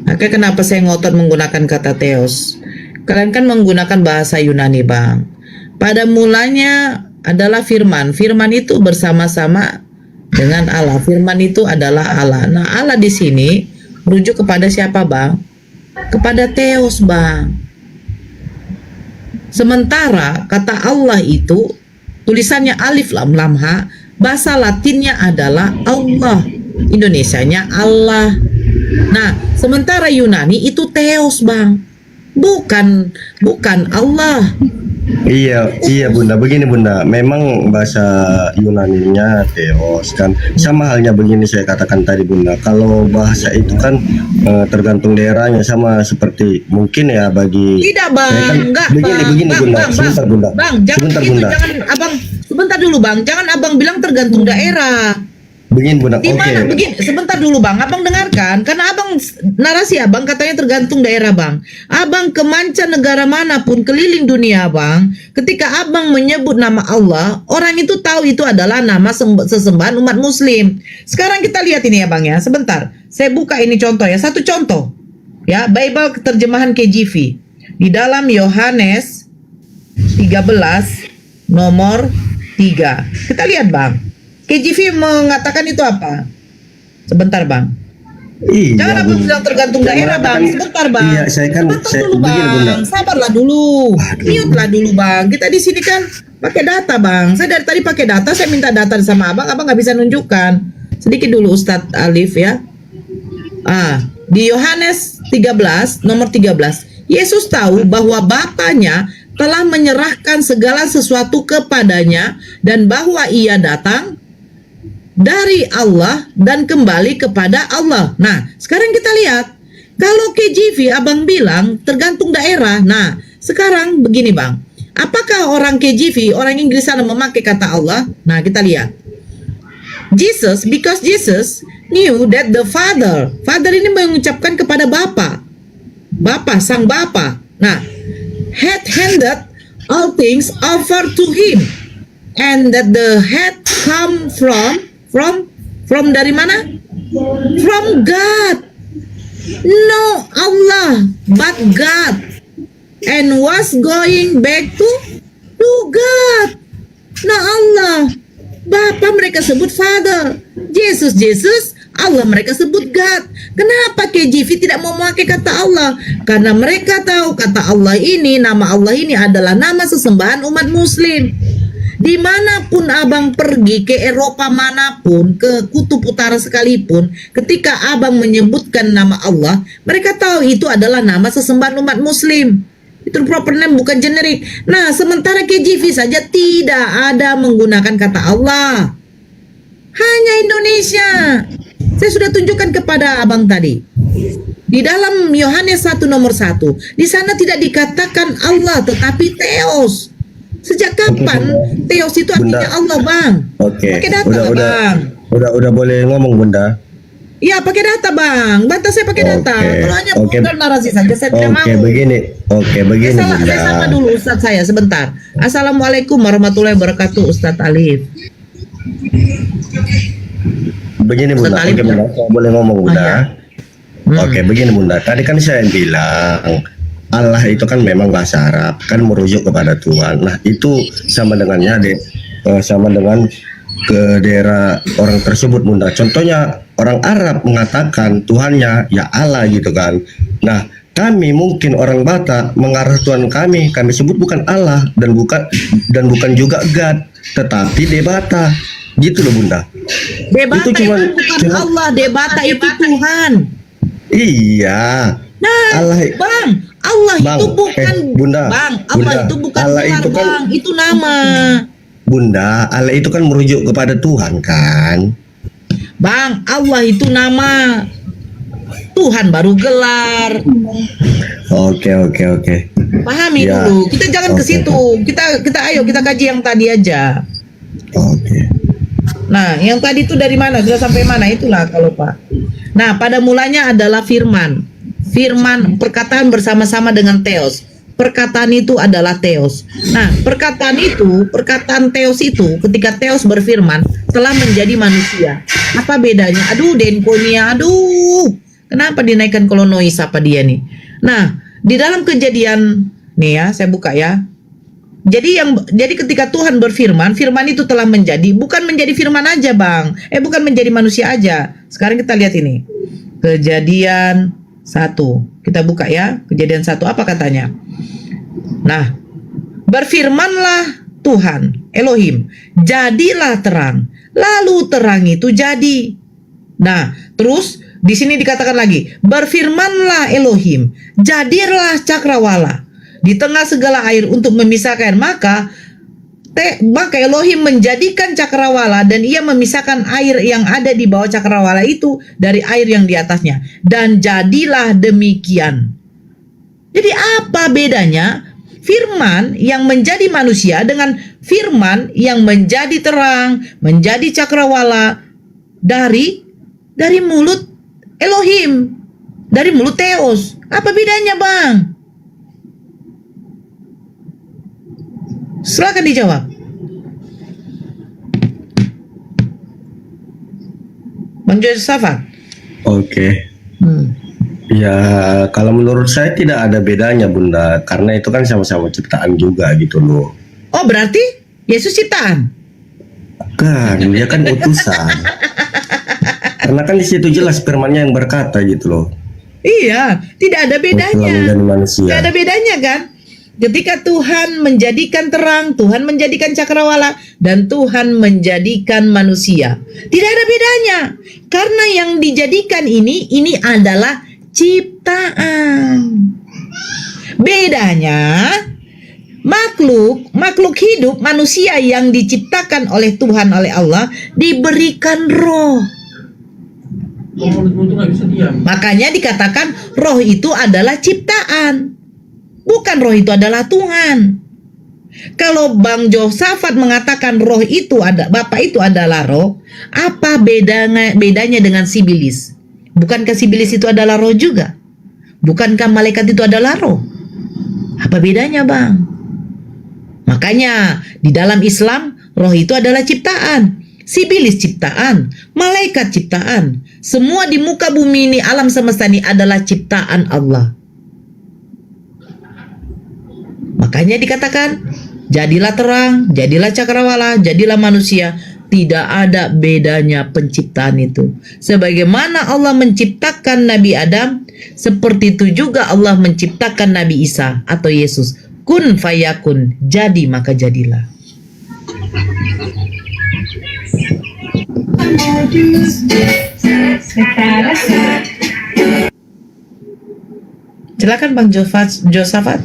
Oke, kenapa saya ngotot menggunakan kata theos? Kalian kan menggunakan bahasa Yunani, Bang. Pada mulanya adalah firman. Firman itu bersama-sama dengan Allah. Firman itu adalah Allah. Nah, Allah di sini merujuk kepada siapa, Bang? Kepada theos, Bang. Sementara kata Allah itu tulisannya alif lam lam ha, bahasa Latinnya adalah Allah. Indonesianya Allah. Nah, sementara Yunani itu theos, Bang. Bukan Allah. Iya, Bunda. Begini, Bunda. Memang bahasa Yunaninya theos kan. Sama halnya begini saya katakan tadi, Bunda. Kalau bahasa itu kan tergantung daerahnya, sama seperti mungkin ya bagi Tidak, saya Bang. kan Enggak, begini, Bang. Bunda. Sebentar, Bunda. Bang, jangan Sebentar, gitu, Bunda. jangan Abang. Sebentar dulu, Bang. Jangan Abang bilang tergantung daerah. Begini, Bunda. Di mana? Oke. Begini, sebentar dulu, Bang. Abang dengarkan, karena Abang narasi Abang katanya tergantung daerah, Bang. Abang ke mancanegara manapun keliling dunia, Bang. Ketika Abang menyebut nama Allah, orang itu tahu itu adalah nama sesembahan umat Muslim. Sekarang kita lihat ini ya, Bang ya. Sebentar, saya buka ini contoh ya. Satu contoh, ya. Bible terjemahan KJV di dalam Yohanes 13 nomor 3. Kita lihat, Bang. KJV mengatakan itu apa? Sebentar, Bang. Iya, Jangan Abang Bunda. bilang tergantung daerah, Bang. Sebentar, Bang. Iya, saya kan Sabar dulu, begini, Bunda. Bang. Sabarlah dulu. Mute lah dulu, Bang. Kita di sini kan pakai data, Bang. Saya dari tadi pakai data, saya minta data sama Abang nggak bisa nunjukkan. Sedikit dulu, Ustadz Alif ya. Di Yohanes 13 nomor 13, Yesus tahu bahwa Bapanya telah menyerahkan segala sesuatu kepadanya dan bahwa ia datang dari Allah dan kembali kepada Allah. Nah, sekarang kita lihat. Kalau KJV Abang bilang tergantung daerah. Nah, sekarang begini, Bang. Apakah orang KJV, orang Inggris sana memakai kata Allah? Nah, kita lihat. Because Jesus knew that the Father ini mengucapkan kepada Bapa, Sang Bapa. Nah, had handed all things over to him, and that the head come from dari mana? From God. No Allah, but God. And was going back to God. No Allah. Bapa mereka sebut Father. Jesus Allah mereka sebut God. Kenapa KJV tidak mau memakai kata Allah? Karena mereka tahu kata Allah ini, nama Allah ini adalah nama sesembahan umat muslim. Dimanapun abang pergi, ke Eropa manapun, ke kutub utara sekalipun, ketika abang menyebutkan nama Allah, mereka tahu itu adalah nama sesembahan umat muslim. Itu proper name, bukan generik. Nah, sementara KJV saja tidak ada menggunakan kata Allah. Hanya Indonesia. Saya sudah tunjukkan kepada abang tadi. Di dalam Yohanes 1 nomor 1, di sana tidak dikatakan Allah, tetapi Theos. Sejak kapan Theos itu artinya Allah, Bang? Oke. Pakai data, Bang. Udah boleh ngomong, Bunda. Iya, pakai data, Bang. Bantah saya pakai data. Kalau hanya modal narasi saja saya tidak mau. Begini, Bunda. Saya sama dulu Ustadz saya sebentar. Assalamualaikum warahmatullahi wabarakatuh, Ustadz Alif. Begini, Bunda. Ustadz Alif, Oke, Bunda. Saya boleh ngomong, Bunda. ya. Oke, begini, Bunda. Tadi kan saya bilang Allah itu kan memang bahasa Arab, kan merujuk kepada Tuhan. Nah, itu sama dengannya sama dengan ke daerah orang tersebut, Bunda. Contohnya orang Arab mengatakan Tuhannya ya Allah gitu kan. Nah, kami mungkin orang Batak mengarah Tuhan kami sebut bukan Allah dan bukan juga God, tetapi Debata. Gitu loh, Bunda. Debata itu bukan cuma Allah, Debata itu Tuhan. Iya. Nah, Allah, Bang, Allah Bang, itu bukan Bunda, Bang, Allah Bunda, itu bukan Allah Tuhan, itu kan, Bang, itu nama. Bunda, Allah itu kan merujuk kepada Tuhan kan? Bang, Allah itu nama. Tuhan baru gelar. Oke. Pahami Ya. dulu. Kita jangan ke Oke. situ. Ayo kita kaji yang tadi aja. Oke. Nah, yang tadi itu dari mana? Sudah sampai mana? Itulah kalau Pak. Nah, pada mulanya adalah firman. Firman, perkataan bersama-sama dengan Theos. Perkataan itu adalah Theos. Nah, perkataan Theos itu ketika Theos berfirman telah menjadi manusia. Apa bedanya? Aduh, Denkonia, aduh. Kenapa dinaikkan kolonois apa dia nih? Nah, di dalam Kejadian nih ya, saya buka ya. Jadi ketika Tuhan berfirman, firman itu telah menjadi, bukan menjadi firman aja, Bang. Bukan menjadi manusia aja. Sekarang kita lihat ini. Kejadian 1. Kita buka ya. Kejadian 1 apa katanya? Nah, berfirmanlah Tuhan Elohim, jadilah terang. Lalu terang itu jadi. Nah, terus di sini dikatakan lagi, berfirmanlah Elohim, jadilah cakrawala di tengah segala air untuk memisahkan. Maka Elohim menjadikan cakrawala dan ia memisahkan air yang ada di bawah cakrawala itu dari air yang di atasnya. Dan jadilah demikian. Jadi apa bedanya firman yang menjadi manusia dengan firman yang menjadi terang, menjadi cakrawala dari mulut Elohim, dari mulut Theos? Apa bedanya, Bang? Silakan dijawab. Bang Josafat. Oke. Ya, kalau menurut saya tidak ada bedanya, Bunda, karena itu kan sama-sama ciptaan juga gitu loh. Oh, berarti Yesus ciptaan? Kan, dia kan utusan. Karena kan di situ jelas firman-Nya yang berkata gitu loh. Iya, tidak ada bedanya. Telah menjadi manusia. Tidak ada bedanya kan? Ketika Tuhan menjadikan terang, Tuhan menjadikan cakrawala, dan Tuhan menjadikan manusia. Tidak ada bedanya. Karena yang dijadikan ini adalah ciptaan. Bedanya, makhluk hidup, manusia yang diciptakan oleh Tuhan, oleh Allah, diberikan roh. Makanya dikatakan roh itu adalah ciptaan. Bukan roh itu adalah Tuhan. Kalau Bang Josafat mengatakan roh itu Bapa itu adalah roh, apa bedanya dengan sibilis? Bukankah sibilis itu adalah roh juga? Bukankah malaikat itu adalah roh? Apa bedanya, Bang? Makanya di dalam Islam roh itu adalah ciptaan. Sibilis ciptaan, malaikat ciptaan. Semua di muka bumi ini, alam semesta ini adalah ciptaan Allah. Makanya dikatakan, jadilah terang, jadilah cakrawala, jadilah manusia. tidak ada bedanya penciptaan itu. Sebagaimana Allah menciptakan Nabi Adam, seperti itu juga Allah menciptakan Nabi Isa atau Yesus. Kun fayakun, jadi maka jadilah. Silakan Bang Josafat.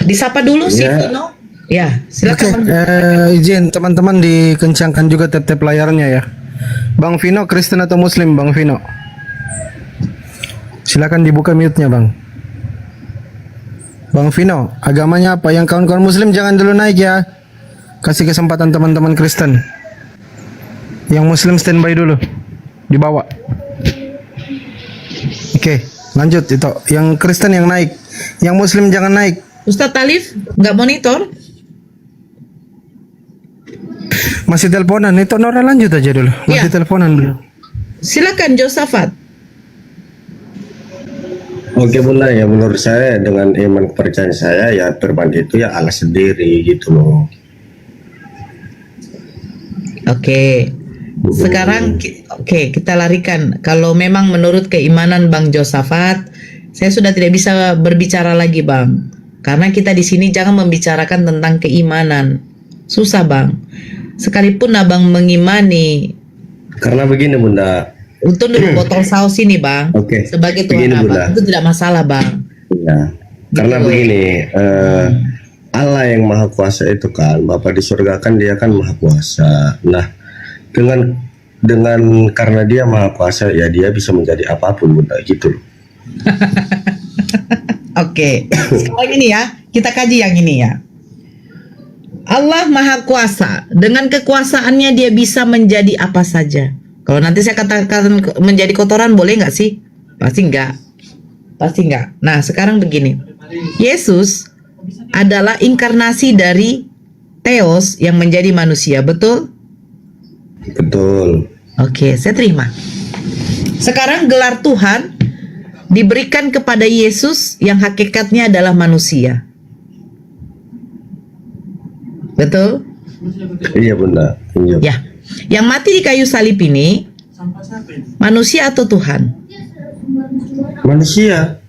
Disapa dulu si Vino. Ya, silakan. Izin teman-teman dikencangkan juga tab layarnya ya. Bang Vino Kristen atau Muslim, Bang Vino? Silakan dibuka mute-nya, Bang. Bang Vino, agamanya apa? Yang kawan-kawan Muslim jangan dulu naik ya. Kasih kesempatan teman-teman Kristen. Yang Muslim standby dulu. Dibawa. Oke, lanjut itu. Yang Kristen yang naik. Yang Muslim jangan naik. Ustadz Talif nggak monitor? Masih teleponan. Itu Nora lanjut aja dulu. Masih teleponan dulu. Silakan Josafat. Oke Bunda, ya menurut saya dengan iman kepercayaan saya ya firman itu ya Allah sendiri gitu loh. Oke. Sekarang kita larikan. Kalau memang menurut keimanan Bang Josafat, saya sudah tidak bisa berbicara lagi, Bang. Karena kita di sini jangan membicarakan tentang keimanan. Susah, Bang. Sekalipun Abang mengimani. Karena begini Bunda. Untuk dulu botol saus ini, Bang. Oke. Sebagai Tuhan Begini, Abang, Bunda. itu tidak masalah, Bang. Ya. Karena begini, Allah yang maha kuasa itu kan, Bapa di surga kan dia kan maha kuasa. Nah, dengan karena dia maha kuasa ya dia bisa menjadi apapun Bunda gitu loh. Oke. Sekarang ini ya, kita kaji yang ini ya. Allah maha kuasa. Dengan kekuasaannya dia bisa menjadi apa saja. Kalau nanti saya katakan menjadi kotoran boleh nggak sih? Pasti nggak. Pasti nggak. Nah sekarang begini. Yesus adalah inkarnasi dari Theos yang menjadi manusia. Betul? Betul. Oke, saya terima. Sekarang gelar Tuhan diberikan kepada Yesus yang hakikatnya adalah manusia. Betul? Iya Bunda. Iya. Ya. Yang mati di kayu salib ini manusia atau Tuhan? Manusia.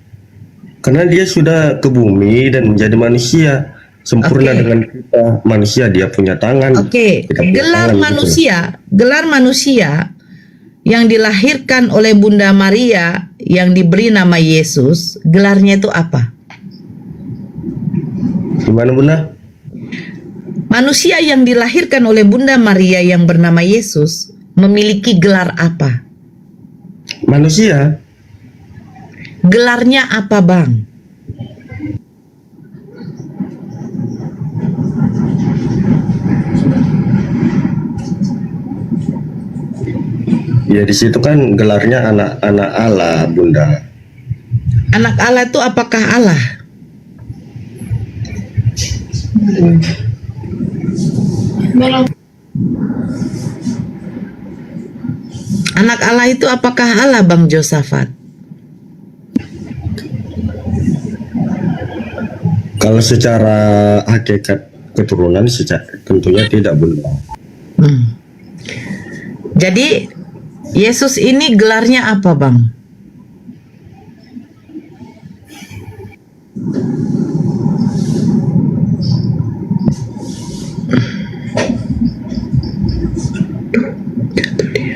Karena dia sudah ke bumi dan menjadi manusia. Sempurna dengan kita. Manusia dia punya tangan. Oke. Kita punya Gelar tangan, manusia, gelar manusia yang dilahirkan oleh Bunda Maria yang diberi nama Yesus, gelarnya itu apa? Gimana Bunda? Manusia yang dilahirkan oleh Bunda Maria yang bernama Yesus memiliki gelar apa? Manusia. Gelarnya apa, Bang? Ya di situ kan gelarnya anak-anak Allah, Bunda. Anak Allah itu apakah Allah? Anak Allah itu apakah Allah, Bang Josafat? Kalau secara hakikat keturunan tentunya tidak Bunda. Jadi Yesus ini gelarnya apa, Bang?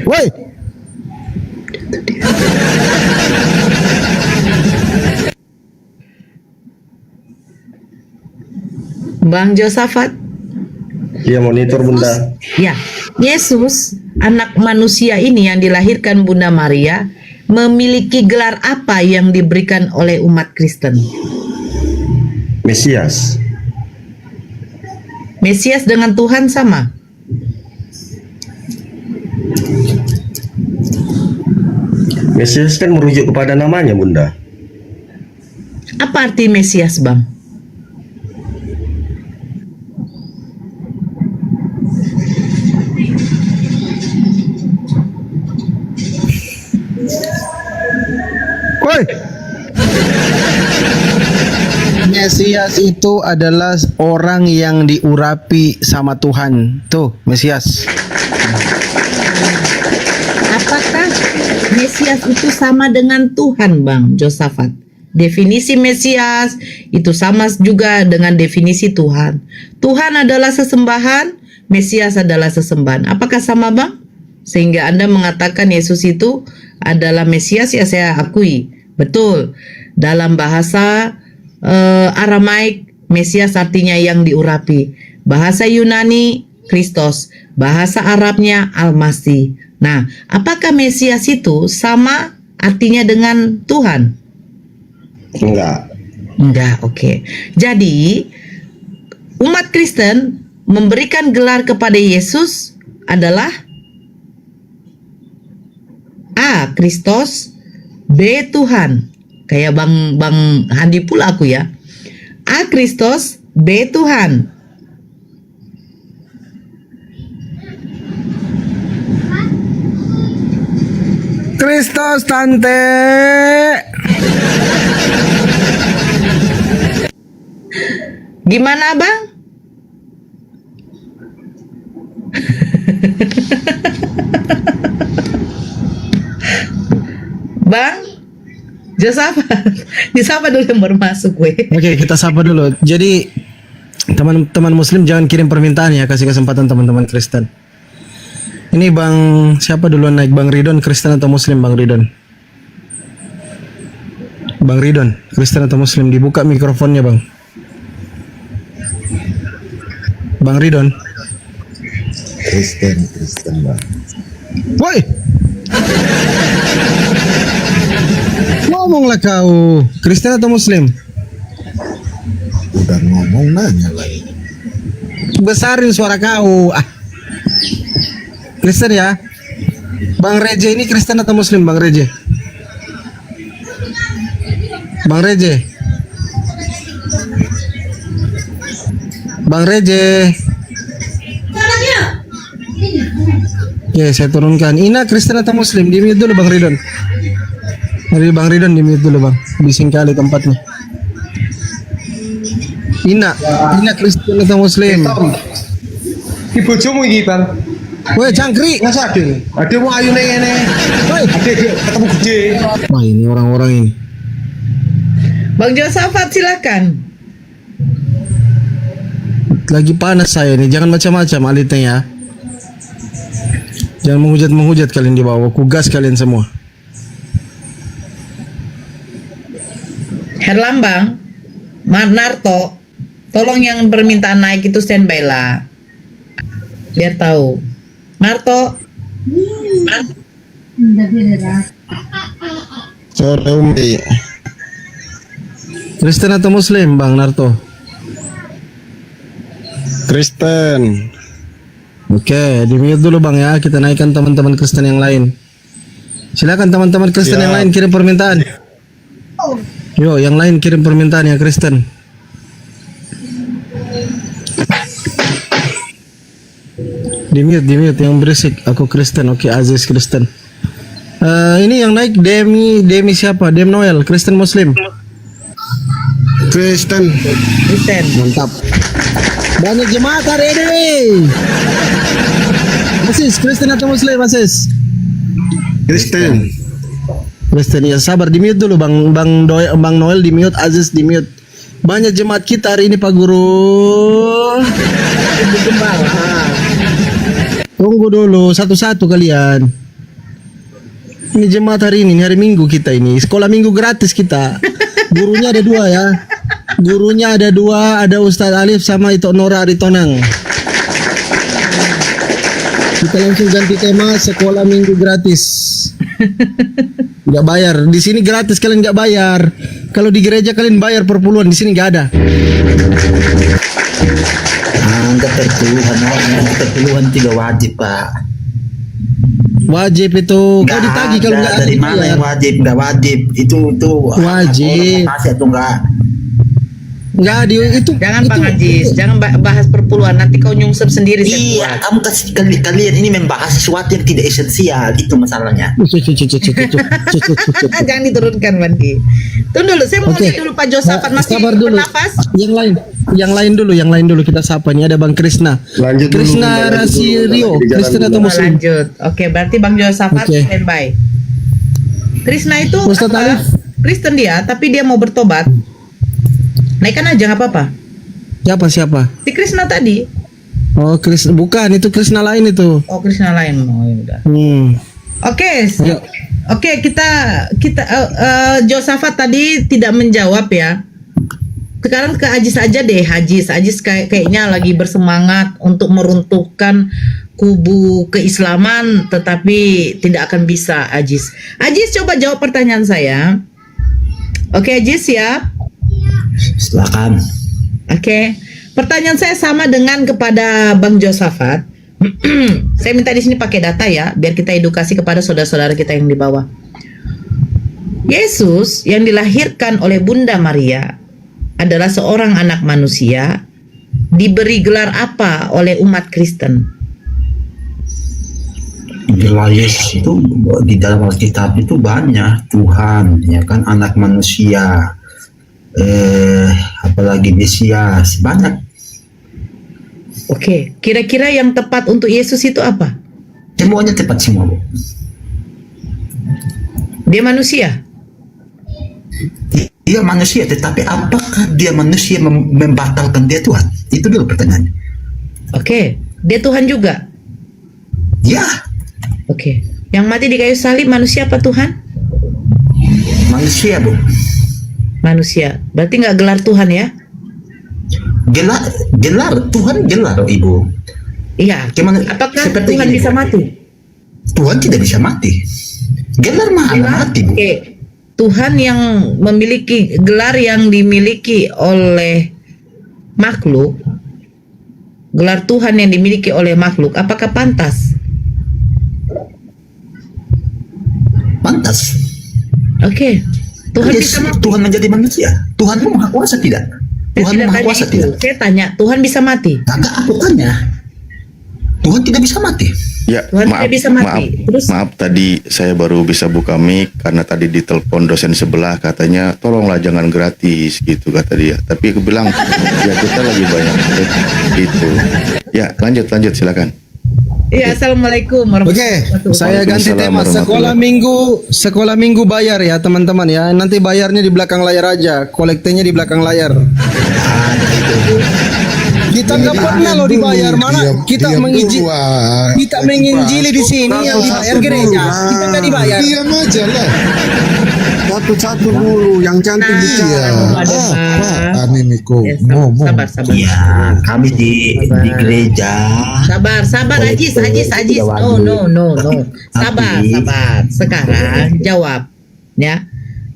Woi. Bang Josafat? Iya monitor Bunda. Ya, Yesus, anak manusia ini yang dilahirkan Bunda Maria, memiliki gelar apa yang diberikan oleh umat Kristen? Mesias. Mesias dengan Tuhan sama? Mesias kan merujuk kepada namanya Bunda. Apa arti Mesias, Bang? Woi. Mesias itu adalah orang yang diurapi sama Tuhan. Tuh, Mesias. Apakah Mesias itu sama dengan Tuhan, Bang Josafat? Definisi Mesias itu sama juga dengan definisi Tuhan. Tuhan adalah sesembahan, Mesias adalah sesembahan. Apakah sama, Bang? Sehingga Anda mengatakan Yesus itu adalah Mesias, ya saya akui. Betul. Dalam bahasa Aramaik, Mesias artinya yang diurapi. Bahasa Yunani, Kristus. Bahasa Arabnya, Al-Masih. Nah, apakah Mesias itu sama artinya dengan Tuhan? Enggak, oke. Jadi, umat Kristen memberikan gelar kepada Yesus adalah A. Kristus, B. Tuhan. Kayak Bang Handi pula aku ya. A. Kristus, B. Tuhan. Kristus, tante. Gimana, Bang? Bang Josafat, disapa dulu yang baru masuk gue. Oke, kita sapa dulu. Jadi teman-teman Muslim jangan kirim permintaan ya, kasih kesempatan teman-teman Kristen. Ini Bang siapa duluan naik, Bang Ridon Kristen atau Muslim, Bang Ridon? Bang Ridon Kristen atau Muslim? Dibuka mikrofonnya, Bang. Bang Ridon. Kristen Bang. Woi. Ngomonglah kau, Kristen atau Muslim? Udah ngomong nanya lagi. Besarin suara kau. Kristen ya. Bang Reje ini Kristen atau Muslim, Bang Reje? Bang Reje. Bang Reje. Ya, saya turunkan. Ina Kristen atau Muslim? Di-mute dulu Bang Ridon. Mari Bang Ridon di-mute dulu Bang. Bising kali tempatnya. Ina Kristen atau Muslim? Ibu bojomu iki, Bang. Woi, cangkrik. Masa ada mau ayu neng ngene. Woi, Ketemu gede. wah ini orang-orang ini. Bang Josafat silakan. Lagi panas saya nih, jangan macam-macam alitnya ya. Jangan menghujat kalian di bawah, ku gas kalian semua. Herlambang, Marnarto, tolong yang permintaan naik itu standby lah. Biar tahu. Narto. Sore Umi. Kristen atau Muslim, Bang Narto? Kristen. Oke, di-mute dulu Bang ya. Kita naikkan teman-teman Kristen yang lain. Silakan teman-teman Kristen yang lain kirim permintaan. Yo, yang lain kirim permintaan yang Kristen. Di-mute yang berisik. Aku Kristen. Oke, Aziz Kristen. Ini yang naik Demi siapa? Dem Noel, Kristen Muslim. Kristen. Mantap. Banyak jemaat hari ini. Aziz, Kristen atau Muslim, Aziz? Kristen. Kristen ya, sabar, di-mute dulu Bang Noel di-mute, Aziz di-mute. Banyak jemaat kita hari ini Pak Guru. Tunggu dulu satu-satu kalian. Ini jemaat hari ini hari Minggu kita ini. Sekolah Minggu gratis kita. Gurunya ada dua ya. Gurunya ada dua, ada Ustadz Alif sama itu Nora Aritonang. Kita langsung ganti tema sekolah Minggu gratis. Nggak bayar. Di sini gratis, kalian nggak bayar. Kalau di gereja kalian bayar per puluhan, di sini nggak ada. Keterpeluhan tidak wajib Pak. Wajib itu. Kau ditagih kalau nggak ada. Dari mana bayar. yang wajib? Nggak wajib. Itu Wajib. orang atas atau enggak? Wajib. Itu. Wajib. Enggak, itu Jangan itu, Bang Ajis, jangan bahas perpuluhan, nanti kau nyungsep sendiri. Iya, kamu kasih kalian ini membahas sesuatu yang tidak esensial, itu masalahnya. Jangan diturunkan Bandi. Tunggu dulu, saya mau Oke. lihat dulu Pak Josafat masih sabar dulu. bernafas. Yang lain dulu kita sapa nih. Ada Bang Krisna. Lanjut dulu, Krisna lanjut dulu, Rasirio, lagi di jalan Kristen dulu. atau Oh, Muslim? lanjut. Oke, berarti Bang Josafat Oke. standby. Krisna itu Ustaz apa? Alif. Kristen dia, tapi dia mau bertobat. Naikkan aja nggak apa-apa. Siapa? Si Krisna tadi. Oh, bukan, itu Krisna lain itu. Oh, Krisna lain. Oh, ya udah. Oke. Ayo. Oke, kita Josafat tadi tidak menjawab ya. Sekarang ke Ajis aja deh, Ajis kayaknya lagi bersemangat untuk meruntuhkan kubu keislaman, tetapi tidak akan bisa. Ajis coba jawab pertanyaan saya. Oke, Ajis siap? Silakan. Oke. Pertanyaan saya sama dengan kepada Bang Josafat. Saya minta di sini pakai data ya, biar kita edukasi kepada saudara-saudara kita yang di bawah. Yesus yang dilahirkan oleh Bunda Maria adalah seorang anak manusia, diberi gelar apa oleh umat Kristen? Gelar Yesus itu di dalam Alkitab itu banyak, Tuhan, ya kan, anak manusia, apalagi Mesias, banyak. Oke, kira-kira yang tepat untuk Yesus itu apa? Semuanya tepat semua, Bu. Dia manusia. Dia manusia, tetapi apakah dia manusia membatalkan dia Tuhan? Itu dulu pertanyaannya. Oke, dia Tuhan juga. Ya, Oke, yang mati di kayu salib manusia apa Tuhan? manusia, Bu. Manusia. Berarti nggak gelar Tuhan ya? Gelar Tuhan, gelar, oh, Ibu. Iya. Gimana? Apakah Seperti Tuhan ini, bisa Bu. mati? Tuhan tidak bisa mati. Gelar mah mati, Bu. Oke. Tuhan yang memiliki gelar yang dimiliki oleh makhluk, gelar Tuhan yang dimiliki oleh makhluk, apakah pantas? Pantas. Oke. Tuhan bisa mati. Tuhan menjadi manusia. Tuhan itu maha kuasa tidak? Saya Tuhan tidak maha tanya kuasa itu. tidak? Saya tanya, Tuhan bisa mati? Enggak, aku tanya. Tuhan tidak bisa mati. Ya, Tuhan maaf, tidak bisa mati. Terus? maaf tadi saya baru bisa buka mic karena tadi ditelepon dosen sebelah katanya tolonglah jangan gratis gitu kata dia. Tapi aku bilang ya kita lagi banyak gitu. Ya, lanjut silakan. Iya, assalamualaikum Oke, warahmatullahi wabarakatuh. saya ganti tema. Sekolah minggu bayar ya teman-teman ya. Nanti bayarnya di belakang layar aja, kolektenya di belakang layar. Kita nggak pernah loh dibayar, mana kita menginjili di sini yang dibayar gereja. Kita nggak dibayar. Diam aja lah. Satu-satu dulu, yang cantik bicara. Pak. Miko, Ya, ngomong. sabar. Iya, kami di gereja. Sabar, Ajis. No. Sabar. Sekarang jawab, ya.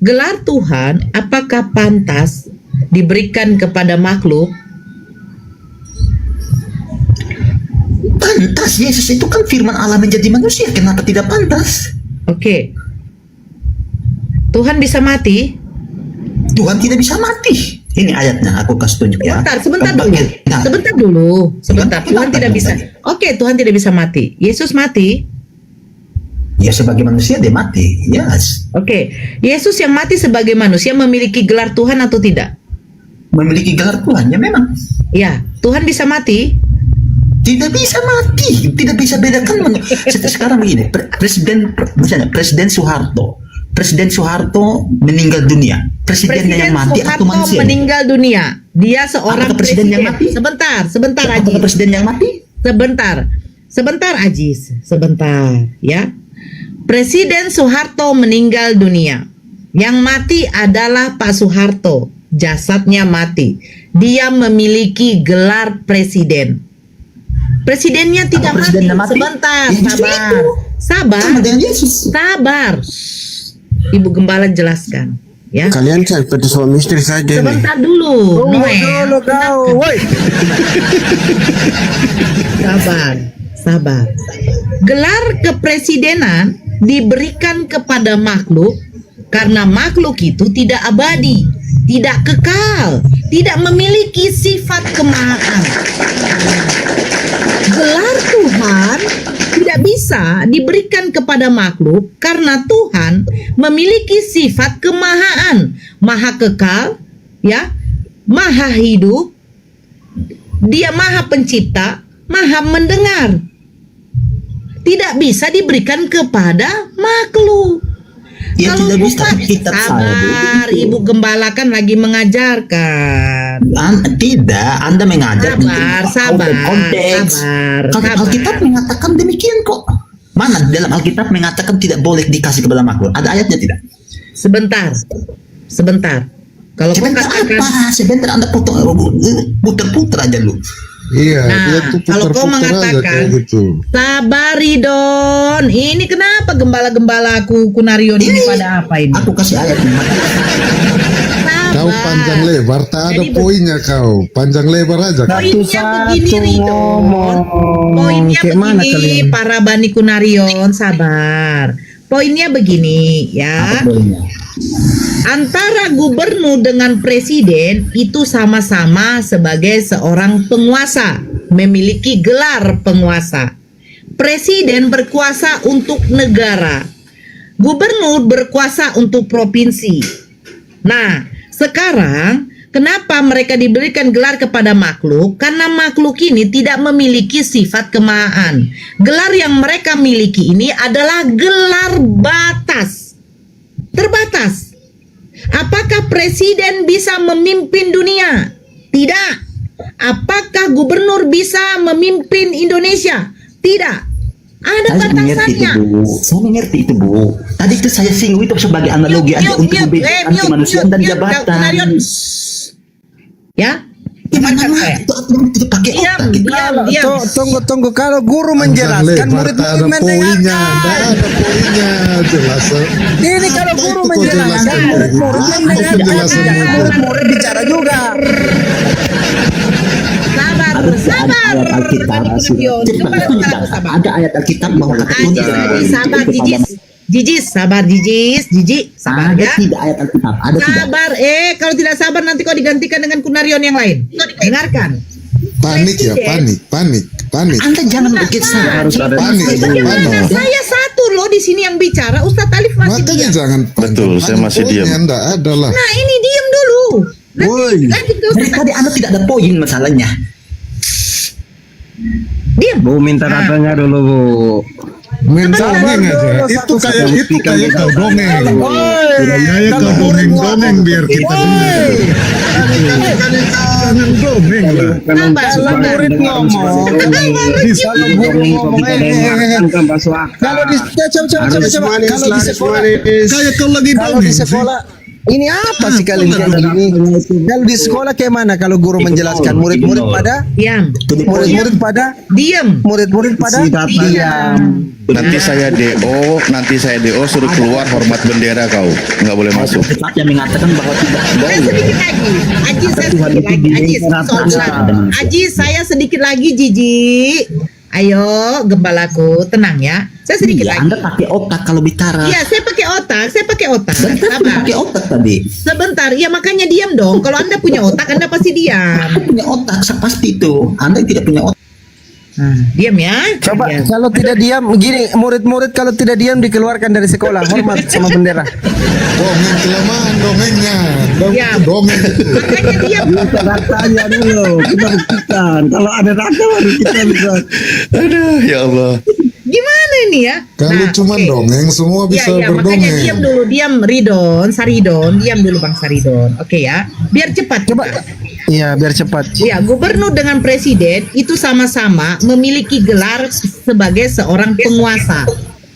Gelar Tuhan apakah pantas diberikan kepada makhluk? Pantas, Yesus itu kan firman Allah menjadi manusia. Kenapa tidak pantas? Oke. Tuhan bisa mati? Tuhan tidak bisa mati. Ini ayatnya, aku kasih tunjuk ya. Sebentar dulu. Tuhan tidak bisa. Oke, Tuhan tidak bisa mati. Yesus mati? Ya, sebagai manusia dia mati. Yes. Oke. Yesus yang mati sebagai manusia memiliki gelar Tuhan atau tidak? Memiliki gelar Tuhan, ya memang. Ya, Tuhan bisa mati? Tidak bisa mati. Tidak bisa bedakan. Sekarang begini, Presiden Soeharto. Presiden Soeharto meninggal dunia. Presidennya yang mati atau Soeharto manusia? meninggal dunia. Dia seorang Apakah presiden yang mati? Sebentar, Apakah Ajis. presiden yang mati? Sebentar, Ajis. Sebentar, ya. Presiden Soeharto meninggal dunia. Yang mati adalah Pak Soeharto. Jasadnya mati. Dia memiliki gelar presiden. Presidennya tidak mati. presidennya mati? Sebentar, Ya, justru itu. sabar. Dengan Yesus. Sabar. Ibu Gembala jelaskan, ya. Kalian seperti suami istri saja nih. Sebentar dulu, Noel. Sabar. Gelar kepresidenan diberikan kepada makhluk karena makhluk itu tidak abadi. tidak kekal, tidak memiliki sifat kemahaan. Gelar Tuhan tidak bisa diberikan kepada makhluk karena Tuhan memiliki sifat kemahaan, maha kekal, ya, maha hidup, dia maha pencipta, maha mendengar. Tidak bisa diberikan kepada makhluk. Ya, Kalau tidak bisa, bukan, kitab saya sabar, begitu. Ibu Gembala kan lagi mengajarkan. Tidak, Anda mengajar Sabar, konteks. sabar. Alkitab mengatakan demikian kok. Mana dalam Alkitab mengatakan tidak boleh dikasih kepada makhluk? Ada ayatnya tidak? Sebentar. Kalau kau Sebentar katakan, apa? Sebentar Anda putar-putar aja lu. Iya, Nah, dia tuh kalau kau putar-putar aja mengatakan, kayak gitu. sabar Ridon. Ini kenapa gembala-gembalaku Kunarion ini pada apa ini? Aku kasih ayat. Kau panjang lebar, tak ada Jadi poinnya kau. Panjang lebar aja. Poinnya begini Ridon. ngomong. Poinnya Kayak mana begini, kalian? para Bani Kunarion, sabar. Poinnya begini, ya. Antara gubernur dengan presiden itu sama-sama sebagai seorang penguasa, memiliki gelar penguasa. Presiden berkuasa untuk negara. Gubernur berkuasa untuk provinsi. Nah, sekarang kenapa mereka diberikan gelar kepada makhluk? Karena makhluk ini tidak memiliki sifat kemahaan. Gelar yang mereka miliki ini adalah gelar batas. Terbatas. Apakah presiden bisa memimpin dunia? Tidak. Apakah gubernur bisa memimpin Indonesia? Tidak. Ada Saya mengerti itu, batasannya. Bu. Saya mengerti itu, Bu. Tadi itu saya singgung itu sebagai analogi aja untuk membedakan kemanusiaan dan jabatan. Ya, Gimana lah? Itu pakai otak. Gitu. Tunggu. Kalau guru Panjang menjelaskan, lebar, tak ada murid-murid poinnya. mendengarkan. Tak ada poinnya. Jelas. Ini kalau Apa guru itu kau menjelaskan, jelaskan? murid-murid Apa mendengarkan. penjelasanmu itu? Murid-murid bicara juga. sabar. Ayat Alkitab. Ada ayat Alkitab bahwa kata Tuhan tidak boleh Ajis, sabar, kepada Jijis, sabar, sabar ada ya. tidak ayat Alkitab? Ada tidak? Sabar, kalau tidak sabar nanti kau digantikan dengan Kunarion yang lain. Dengarkan. Panik ya, panik. Anda jangan begitu saya harus ada Panik, Bagaimana panik. saya satu loh di sini yang bicara, Ustadz Alif masih Makanya diam. jangan Betul, saya masih diam. Enggak ada lah. Nah ini diam dulu. Woi. Lanjut ke Dari Ustadz. tadi Anda tidak ada poin masalahnya. Diam. Bu minta datanya dulu, Bu. Main dongeng aja. Itu kayak kau dongeng. Kayak kau dongeng biar kita dengar. Jangan dongeng lah. Sabar. Murid ngomong. Kalau guru ngomong, kalau di coba. Kalau di sekolah, Kayak kau lagi kalau di dongeng. sekolah, ini apa sih kalian kayak gini? Kalau di sekolah kayak mana? Kalau guru menjelaskan, murid-murid pada, Diam. murid-murid pada, Diam. murid-murid pada diam. Nanti saya DO suruh keluar hormat bendera kau. Nggak boleh masuk. Alkitab yang mengatakan bahwa tidak Saya boleh. sedikit lagi. Ajis, saya sedikit lagi. Ajis, saya sedikit lagi, Jiji. Ayo, gembalaku, tenang ya. Saya sedikit Iya, lagi. Anda pakai otak kalau bicara. Iya, saya pakai otak. Dan saya Sabar. pakai otak tadi. Sebentar, ya makanya diam dong. Kalau Anda punya otak, Anda pasti diam. Anda punya otak, pasti itu. Anda yang tidak punya otak. Diam ya. Coba Diam. kalau tidak diam, gini, murid-murid kalau tidak diam dikeluarkan dari sekolah, hormat sama bendera. Dongeng kelamaan dongengnya. Diam. Dongeng itu. Makanya diam. Datanya dulu, kita buktikan. Kalau ada data baru kita bisa. Aduh, ya Allah. Gimana ini ya? Kalau Nah, cuma oke. dongeng semua bisa Makanya berdongeng. diam dulu, Saridon, diam dulu Bang Saridon. Oke ya, biar cepat. Coba. Iya, biar cepat. Ya, gubernur dengan presiden itu sama-sama memiliki gelar sebagai seorang penguasa.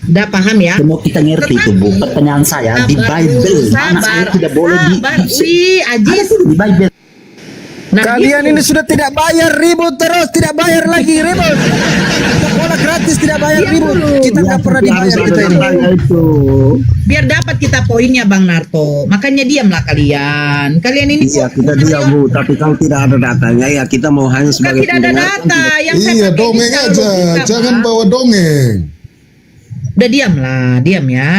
Udah paham ya? Semua kita ngerti itu, Bu. Pertanyaan saya di Bible mana ayat tidak boleh Ajis. di Bible. Nah, Kalian gitu. ini sudah tidak bayar, ribut terus, tidak bayar lagi, ribut. Sekolah gratis tidak bayar, Diam ribut. dulu. Kita nggak pernah dibayar kita ini. Biar dapat kita poinnya Bang Narto. Makanya diamlah kalian. Kalian ini Iya, kita diam, Bu. Tapi kalau tidak ada datanya, ya kita mau hanya Kan sebagai tidak ada data. Yang saya Iya, pakai dongeng ini aja. logika, Jangan Bang. bawa dongeng. Udah diam ya.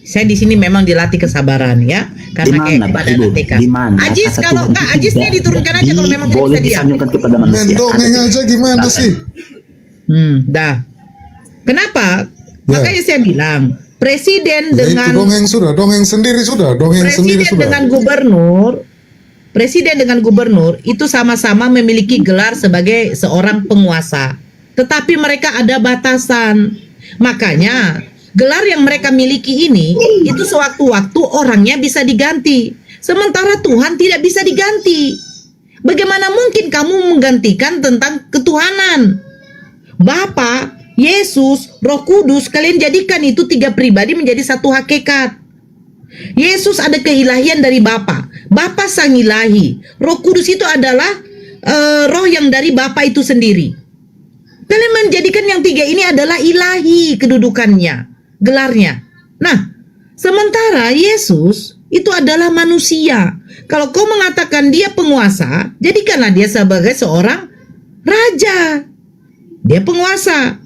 Saya di sini memang dilatih kesabaran ya, karena Di kayak mana, Pak kepada Ibu? TK. Di mana? Ajis Kata kalau Tuhan enggak itu Ajisnya tidak diturunkan aja kalau memang tidak boleh bisa diam. disanjungkan kepada Main manusia. dongeng aja gimana sih? Dah. Kenapa? Ya. Makanya saya bilang presiden Ya, itu dengan dongeng sudah, dongeng sendiri sudah, dongeng sendiri presiden sudah. dengan gubernur, presiden dengan gubernur itu sama-sama memiliki gelar sebagai seorang penguasa. Tetapi mereka ada batasan. Makanya gelar yang mereka miliki ini itu sewaktu-waktu orangnya bisa diganti. Sementara Tuhan tidak bisa diganti. Bagaimana mungkin kamu menggantikan tentang ketuhanan? Bapa, Yesus, Roh Kudus, kalian jadikan itu 3 pribadi menjadi satu hakikat. Yesus ada keilahian dari Bapa. Bapa sang ilahi. Roh Kudus itu adalah roh yang dari Bapa itu sendiri. Kalian menjadikan yang 3 ini adalah ilahi kedudukannya, gelarnya. Nah, sementara Yesus itu adalah manusia. Kalau kau mengatakan dia penguasa, jadikanlah dia sebagai seorang raja. Dia penguasa.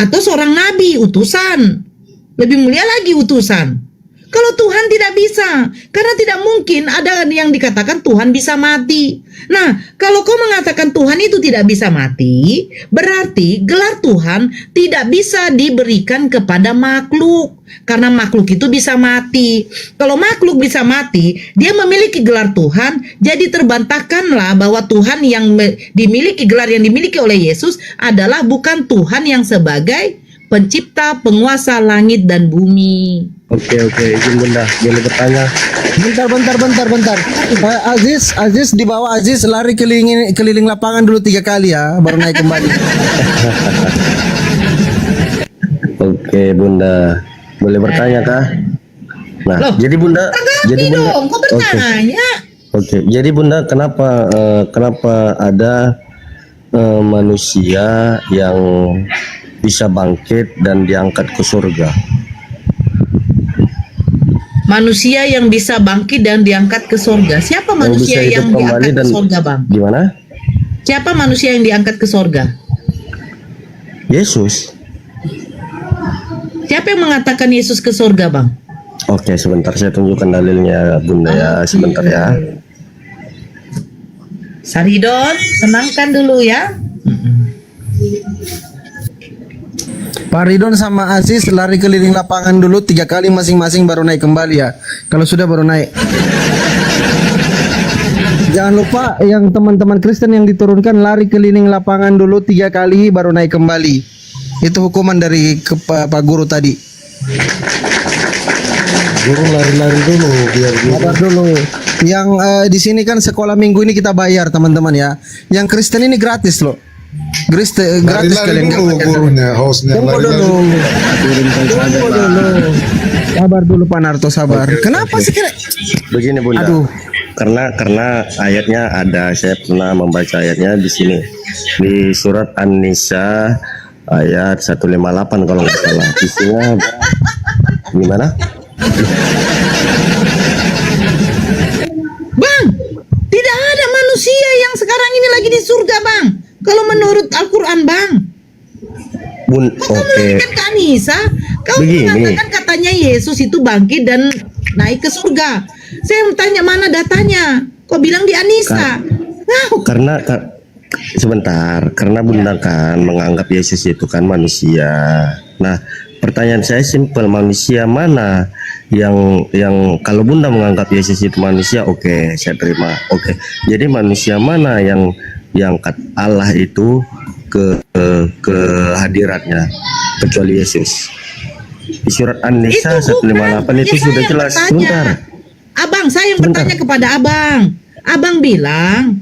Atau seorang nabi, utusan. Lebih mulia lagi utusan. Kalau Tuhan tidak bisa, karena tidak mungkin ada yang dikatakan Tuhan bisa mati. Nah, kalau kau mengatakan Tuhan itu tidak bisa mati, berarti gelar Tuhan tidak bisa diberikan kepada makhluk. Karena makhluk itu bisa mati. Kalau makhluk bisa mati, dia memiliki gelar Tuhan, jadi terbantahkanlah bahwa Tuhan yang dimiliki gelar yang dimiliki oleh Yesus adalah bukan Tuhan yang sebagai pencipta, penguasa langit dan bumi. Oke, izin Bunda, boleh bertanya? Bentar. Aziz dibawa Aziz lari keliling lapangan dulu 3 kali ya, baru naik kembali. Oke, Bunda, boleh bertanya kah? Nah, Loh, jadi Bunda, Ganti dong, kok bertanya? Oke, jadi Bunda, kenapa ada manusia yang bisa bangkit dan diangkat ke surga? Manusia yang bisa bangkit dan diangkat ke surga. Siapa manusia yang diangkat ke surga, Bang? Gimana? Siapa manusia yang diangkat ke surga? Yesus. Siapa yang mengatakan Yesus ke surga, Bang? Oke, sebentar saya tunjukkan dalilnya, Bunda ya, sebentar ya. Saridon, tenangkan dulu ya. Pak Ridon sama Aziz lari keliling lapangan dulu 3 kali masing-masing baru naik kembali ya. Kalau sudah baru naik. Jangan lupa yang teman-teman Kristen yang diturunkan lari keliling lapangan dulu 3 kali baru naik kembali. Itu hukuman dari Pak Guru tadi. Guru lari-lari dulu biar Sabar dulu. Yang di sini kan sekolah minggu ini kita bayar teman-teman ya. Yang Kristen ini gratis loh. Gratis lari-lari kalian. dulu gurunya, hostnya Tunggu lari-lari. dulu. Sabar dulu Pak Narto, sabar. Kenapa sih kira? Begini Bunda. Aduh. Karena ayatnya ada, saya pernah membaca ayatnya di sini di surat An-Nisa ayat 158 kalau nggak salah. Isinya gimana? Bang, tidak ada manusia yang sekarang ini lagi di surga, Bang. Kalau menurut Al-Quran, Bang. Kau mengatakan ke Anissa, kau mengatakan katanya Yesus itu bangkit dan naik ke surga. Saya tanya mana datanya? Kau bilang di Anissa. Karena Bunda kan menganggap Yesus itu kan manusia. Nah, pertanyaan saya simpel, manusia mana yang kalau Bunda menganggap Yesus itu manusia, oke, saya terima. Oke. Jadi manusia mana yang angkat Allah itu ke hadiratnya kecuali Yesus? Di surat An-Nisa 158 itu sudah jelas. Sebentar. Abang, saya yang bertanya kepada Abang. Abang bilang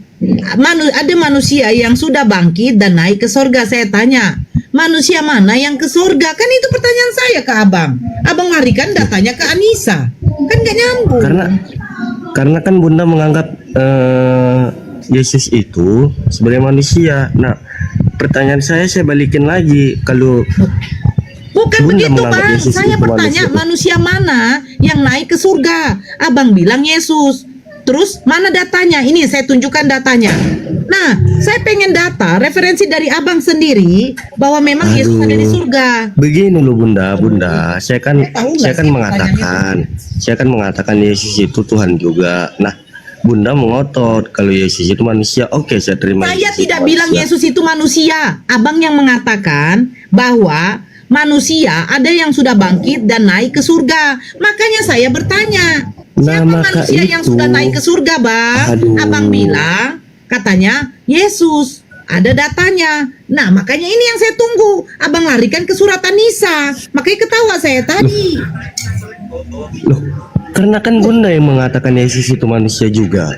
ada manusia yang sudah bangkit dan naik ke surga. Saya tanya, manusia mana yang ke surga? Kan itu pertanyaan saya ke Abang. Abang larikan datanya ke Anissa. Kan gak nyambung. Karena kan Bunda menganggap Yesus itu sebagai manusia. Nah, pertanyaan saya balikin lagi, kalau bukan Bunda begitu, Bang. Yesus Saya bertanya manusia mana yang naik ke surga. Abang bilang Yesus. Terus mana datanya? Ini saya tunjukkan datanya. Nah, saya pengen data referensi dari abang sendiri bahwa memang Yesus ada di surga. Begini loh Bunda, saya kan Tahu nggak sih saya kan mengatakan Yesus itu Tuhan juga. Nah, Bunda mengotot kalau Yesus itu manusia. Oke, saya terima. Saya Yesus tidak itu bilang manusia. Yesus itu manusia. Abang yang mengatakan bahwa manusia ada yang sudah bangkit dan naik ke surga. Makanya saya bertanya, Nah, siapa maka manusia yang itu- sudah naik ke surga, Bang? Aduh. Abang bilang katanya Yesus. Ada datanya. Nah, makanya ini yang saya tunggu. Abang larikan ke surat An-Nisa. Makanya ketawa saya tadi. Loh, karena kan Bunda yang mengatakan Yesus itu manusia juga.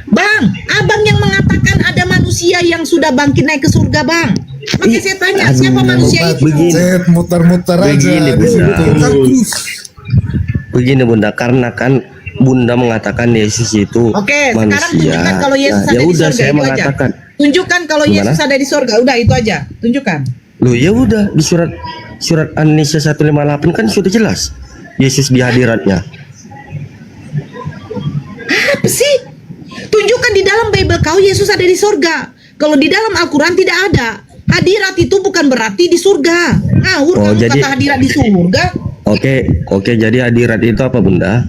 Bang, abang yang mengatakan ada manusia yang sudah bangkit naik ke surga, Bang. Makanya saya tanya, Aduh, siapa manusia itu? begini. Cet, muter-muter aja. Begini, Bunda. Terus. Begini Bunda, karena kan Bunda mengatakan Yesus itu Oke, manusia. sekarang tunjukkan kalau Yesus Nah, ada ya di udah surga, saya itu mengatakan. aja. Tunjukkan kalau Gimana? Yesus ada di surga. Udah itu aja. Tunjukkan. Loh ya udah di surat An-Nisa 158 kan sudah jelas Yesus di hadiratnya. Apa sih? Tunjukkan di dalam Bible kau Yesus ada di surga. Kalau di dalam Al-Quran tidak ada. Hadirat itu bukan berarti di surga. Ngawur Oh, kamu jadi- kata hadirat di surga. Oke, jadi hadirat itu apa Bunda?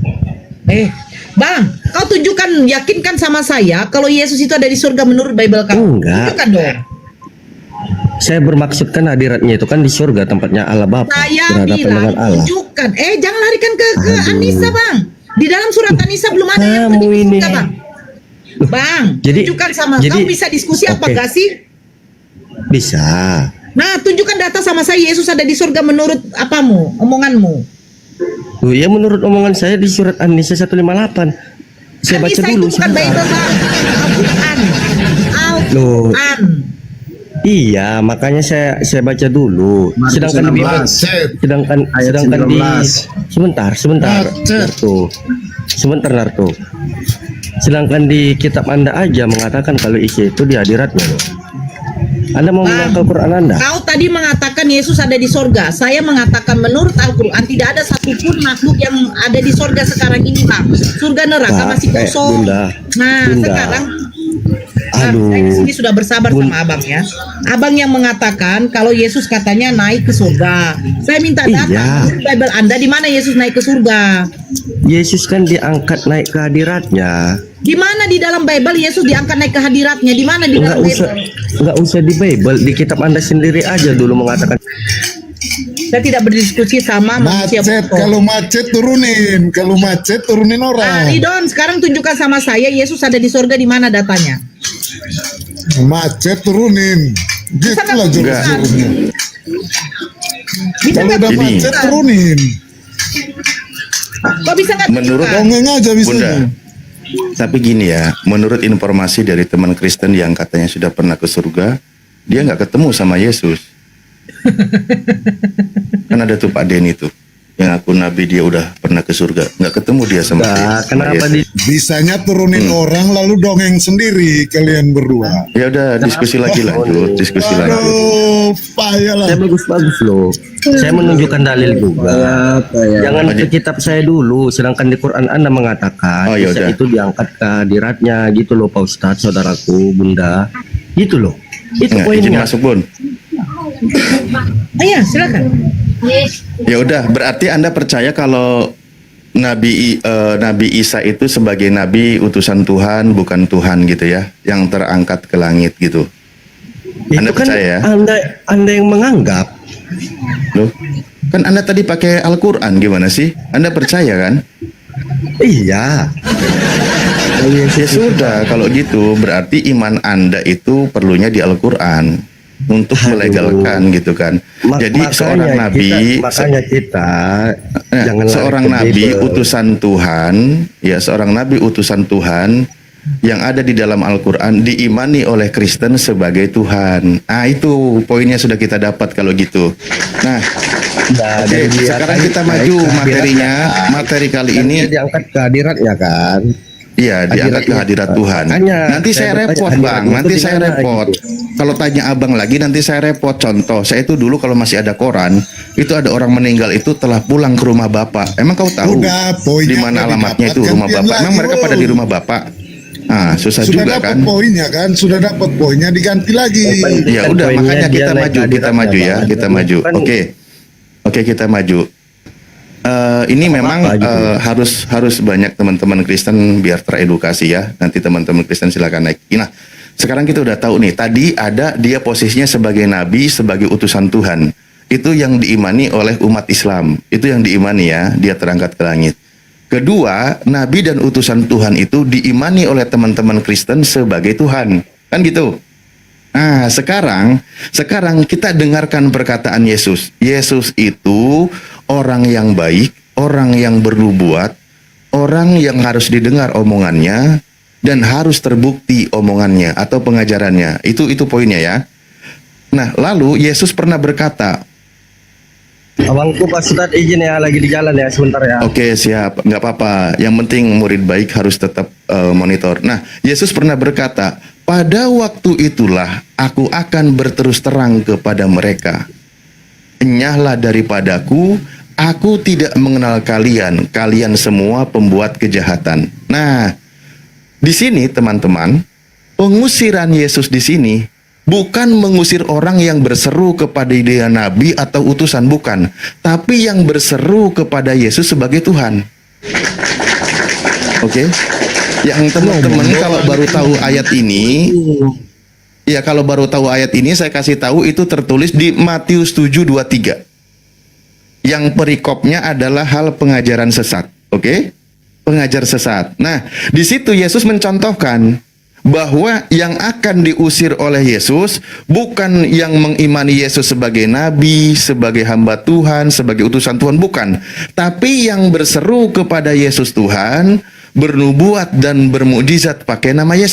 Bang, kau tunjukkan, yakinkan sama saya kalau Yesus itu ada di surga menurut Bible kau. Enggak. Tunjukkan dong. Saya bermaksudkan hadiratnya itu kan di surga tempatnya Allah Bapa Saya berhadapan bilang dengan Allah. tunjukkan. Jangan larikan ke Aduh. An-Nisa, Bang. Di dalam surat An-Nisa belum ada yang Kamu pergi ke ini. surga, Bang. Bang, Jadi- tunjukkan sama jadi- kau bisa diskusi apa oke. gak sih? Bisa. Nah, tunjukkan data sama saya Yesus ada di surga menurut apamu, omonganmu. Loh ya menurut omongan saya di surat An-Nisa 158. Saya baca An-Nisa dulu itu bukan sebentar. Bible, Bang. Al-Quran. Loh. Al-Quran. Iya, makanya saya baca dulu. Sedangkan di sedangkan di sebentar, Narto. Narto. Sedangkan di kitab Anda aja mengatakan kalau isi itu di hadiratnya loh. Anda mau Bang, menangkal Quran Anda? Kau tadi mengatakan Yesus ada di sorga. Saya mengatakan menurut Al-Quran tidak ada satupun makhluk yang ada di sorga sekarang ini, Bang. Surga neraka masih kosong. Bunda. Nah, Bunda. sekarang Aduh. saya di sini sudah bersabar sama abang ya. Abang yang mengatakan kalau Yesus katanya naik ke surga. Saya minta data Iya. menurut Bible Anda di mana Yesus naik ke surga. Yesus kan diangkat naik ke hadiratnya. Di mana di dalam Bible Yesus diangkat naik ke hadiratnya? Di mana di dalam Enggak usah di Bible, di kitab Anda sendiri aja dulu mengatakan. Saya tidak berdiskusi sama manusia Macet, bodoh. kalau macet turunin. Kalau macet turunin Ah, orang. Ridon, sekarang tunjukkan sama saya Yesus ada di surga di mana datanya? Macet turunin. Gitulah Bisa nggak? jurus-jurusnya. Bisa Kalau nggak udah Ini. macet turunin. Kok bisa nggak Menurut tunjukkan? Dongeng aja bisa. Bunda, tapi gini ya, menurut informasi dari teman Kristen yang katanya sudah pernah ke surga, dia nggak ketemu sama Yesus. Kan ada tuh Pak Denny tuh, yang aku nabi dia udah pernah ke surga, nggak ketemu dia sama, Nah, sama kenapa Yesus. Bisanya turunin orang lalu dongeng sendiri kalian berdua. Ya udah diskusi lagi lanjut, diskusi lanjut. Aduh, payah lah. Saya bagus-bagus loh. Saya menunjukkan dalil juga. Jangan ke kitab saya dulu, sedangkan di Quran Anda mengatakan Oh, Isa yaudah. itu diangkat ke hadiratnya gitu loh Pak Ustadz, saudaraku, Bunda. Gitu loh. Itu Nggak, izin poinnya. masuk Bun. Iya, silakan. Ya udah, berarti Anda percaya kalau Nabi Isa itu sebagai nabi utusan Tuhan, bukan Tuhan gitu ya, yang terangkat ke langit gitu. Anda Itu kan percaya ya? Anda yang menganggap. Loh, kan Anda tadi pakai Al-Quran, gimana sih? Anda percaya kan? Iya. Ya sudah, kalau gitu berarti iman Anda itu perlunya di Al-Quran untuk melegalkan gitu kan. Jadi seorang nabi, makanya kita jangan lari seorang ke nabi Bible. utusan Tuhan, ya seorang nabi utusan Tuhan yang ada di dalam Al-Quran diimani oleh Kristen sebagai Tuhan. Ah itu poinnya sudah kita dapat kalau gitu. Nah, Nah, oke, dari dia sekarang tadi kita naik maju ke materinya. hadiratnya. Materi kali Kan ini, dia diangkat ke hadiratnya kan. iya diangkat ke hadiratnya. hadirat Tuhan. Makanya Nanti saya saya bertanya, repot hadiratnya bang, itu nanti di saya mana repot. gitu. Kalau tanya abang lagi nanti saya repot. Contoh, saya itu dulu kalau masih ada koran, itu ada orang meninggal itu telah pulang ke rumah bapak. Emang kau tahu Udah, poinnya di mana udah alamatnya itu didapat, rumah gantian bapak? Emang lagi, mereka pada Bro. di rumah bapak? Ah, susah Sudah juga dapat kan? poinnya kan, sudah dapat poinnya diganti lagi. Ya Kan udah, poinnya makanya dia kita naik maju, lagi kita kan, maju ya, Bang. kita maju. Kan- Oke, kita maju. Ini memang gitu. harus banyak teman-teman Kristen biar teredukasi ya. Nanti teman-teman Kristen silakan naik. Nah, sekarang kita udah tahu nih. Tadi ada dia posisinya sebagai nabi, sebagai utusan Tuhan. Itu yang diimani oleh umat Islam. Itu yang diimani ya. Dia terangkat ke langit. Kedua, nabi dan utusan Tuhan itu diimani oleh teman-teman Kristen sebagai Tuhan. Kan gitu. Nah, sekarang kita dengarkan perkataan Yesus. Yesus itu orang yang baik, orang yang bernubuat, orang yang harus didengar omongannya dan harus terbukti omongannya atau pengajarannya. Itu poinnya ya. Nah, lalu Yesus pernah berkata, Abangku Pak Ustadz izin ya, lagi di jalan ya sebentar ya. oke siap, nggak apa-apa. Yang penting murid baik harus tetap monitor. Nah, Yesus pernah berkata, pada waktu itulah aku akan berterus terang kepada mereka. Enyahlah daripadaku, aku tidak mengenal kalian, kalian semua pembuat kejahatan. Nah, di sini teman-teman, pengusiran Yesus di sini bukan mengusir orang yang berseru kepada dia nabi atau utusan, bukan. Tapi yang berseru kepada Yesus sebagai Tuhan. Oke? Yang teman-teman kalau baru tahu ayat ini, ya kalau baru tahu ayat ini saya kasih tahu itu tertulis di Matius 7:23. Yang perikopnya adalah hal pengajaran sesat. Oke? Pengajar sesat. Nah, di situ Yesus mencontohkan bahwa yang akan diusir oleh Yesus bukan yang mengimani Yesus sebagai nabi, sebagai hamba Tuhan, sebagai utusan Tuhan, bukan. Tapi yang berseru kepada Yesus Tuhan, bernubuat dan bermukjizat pakai nama Yesus.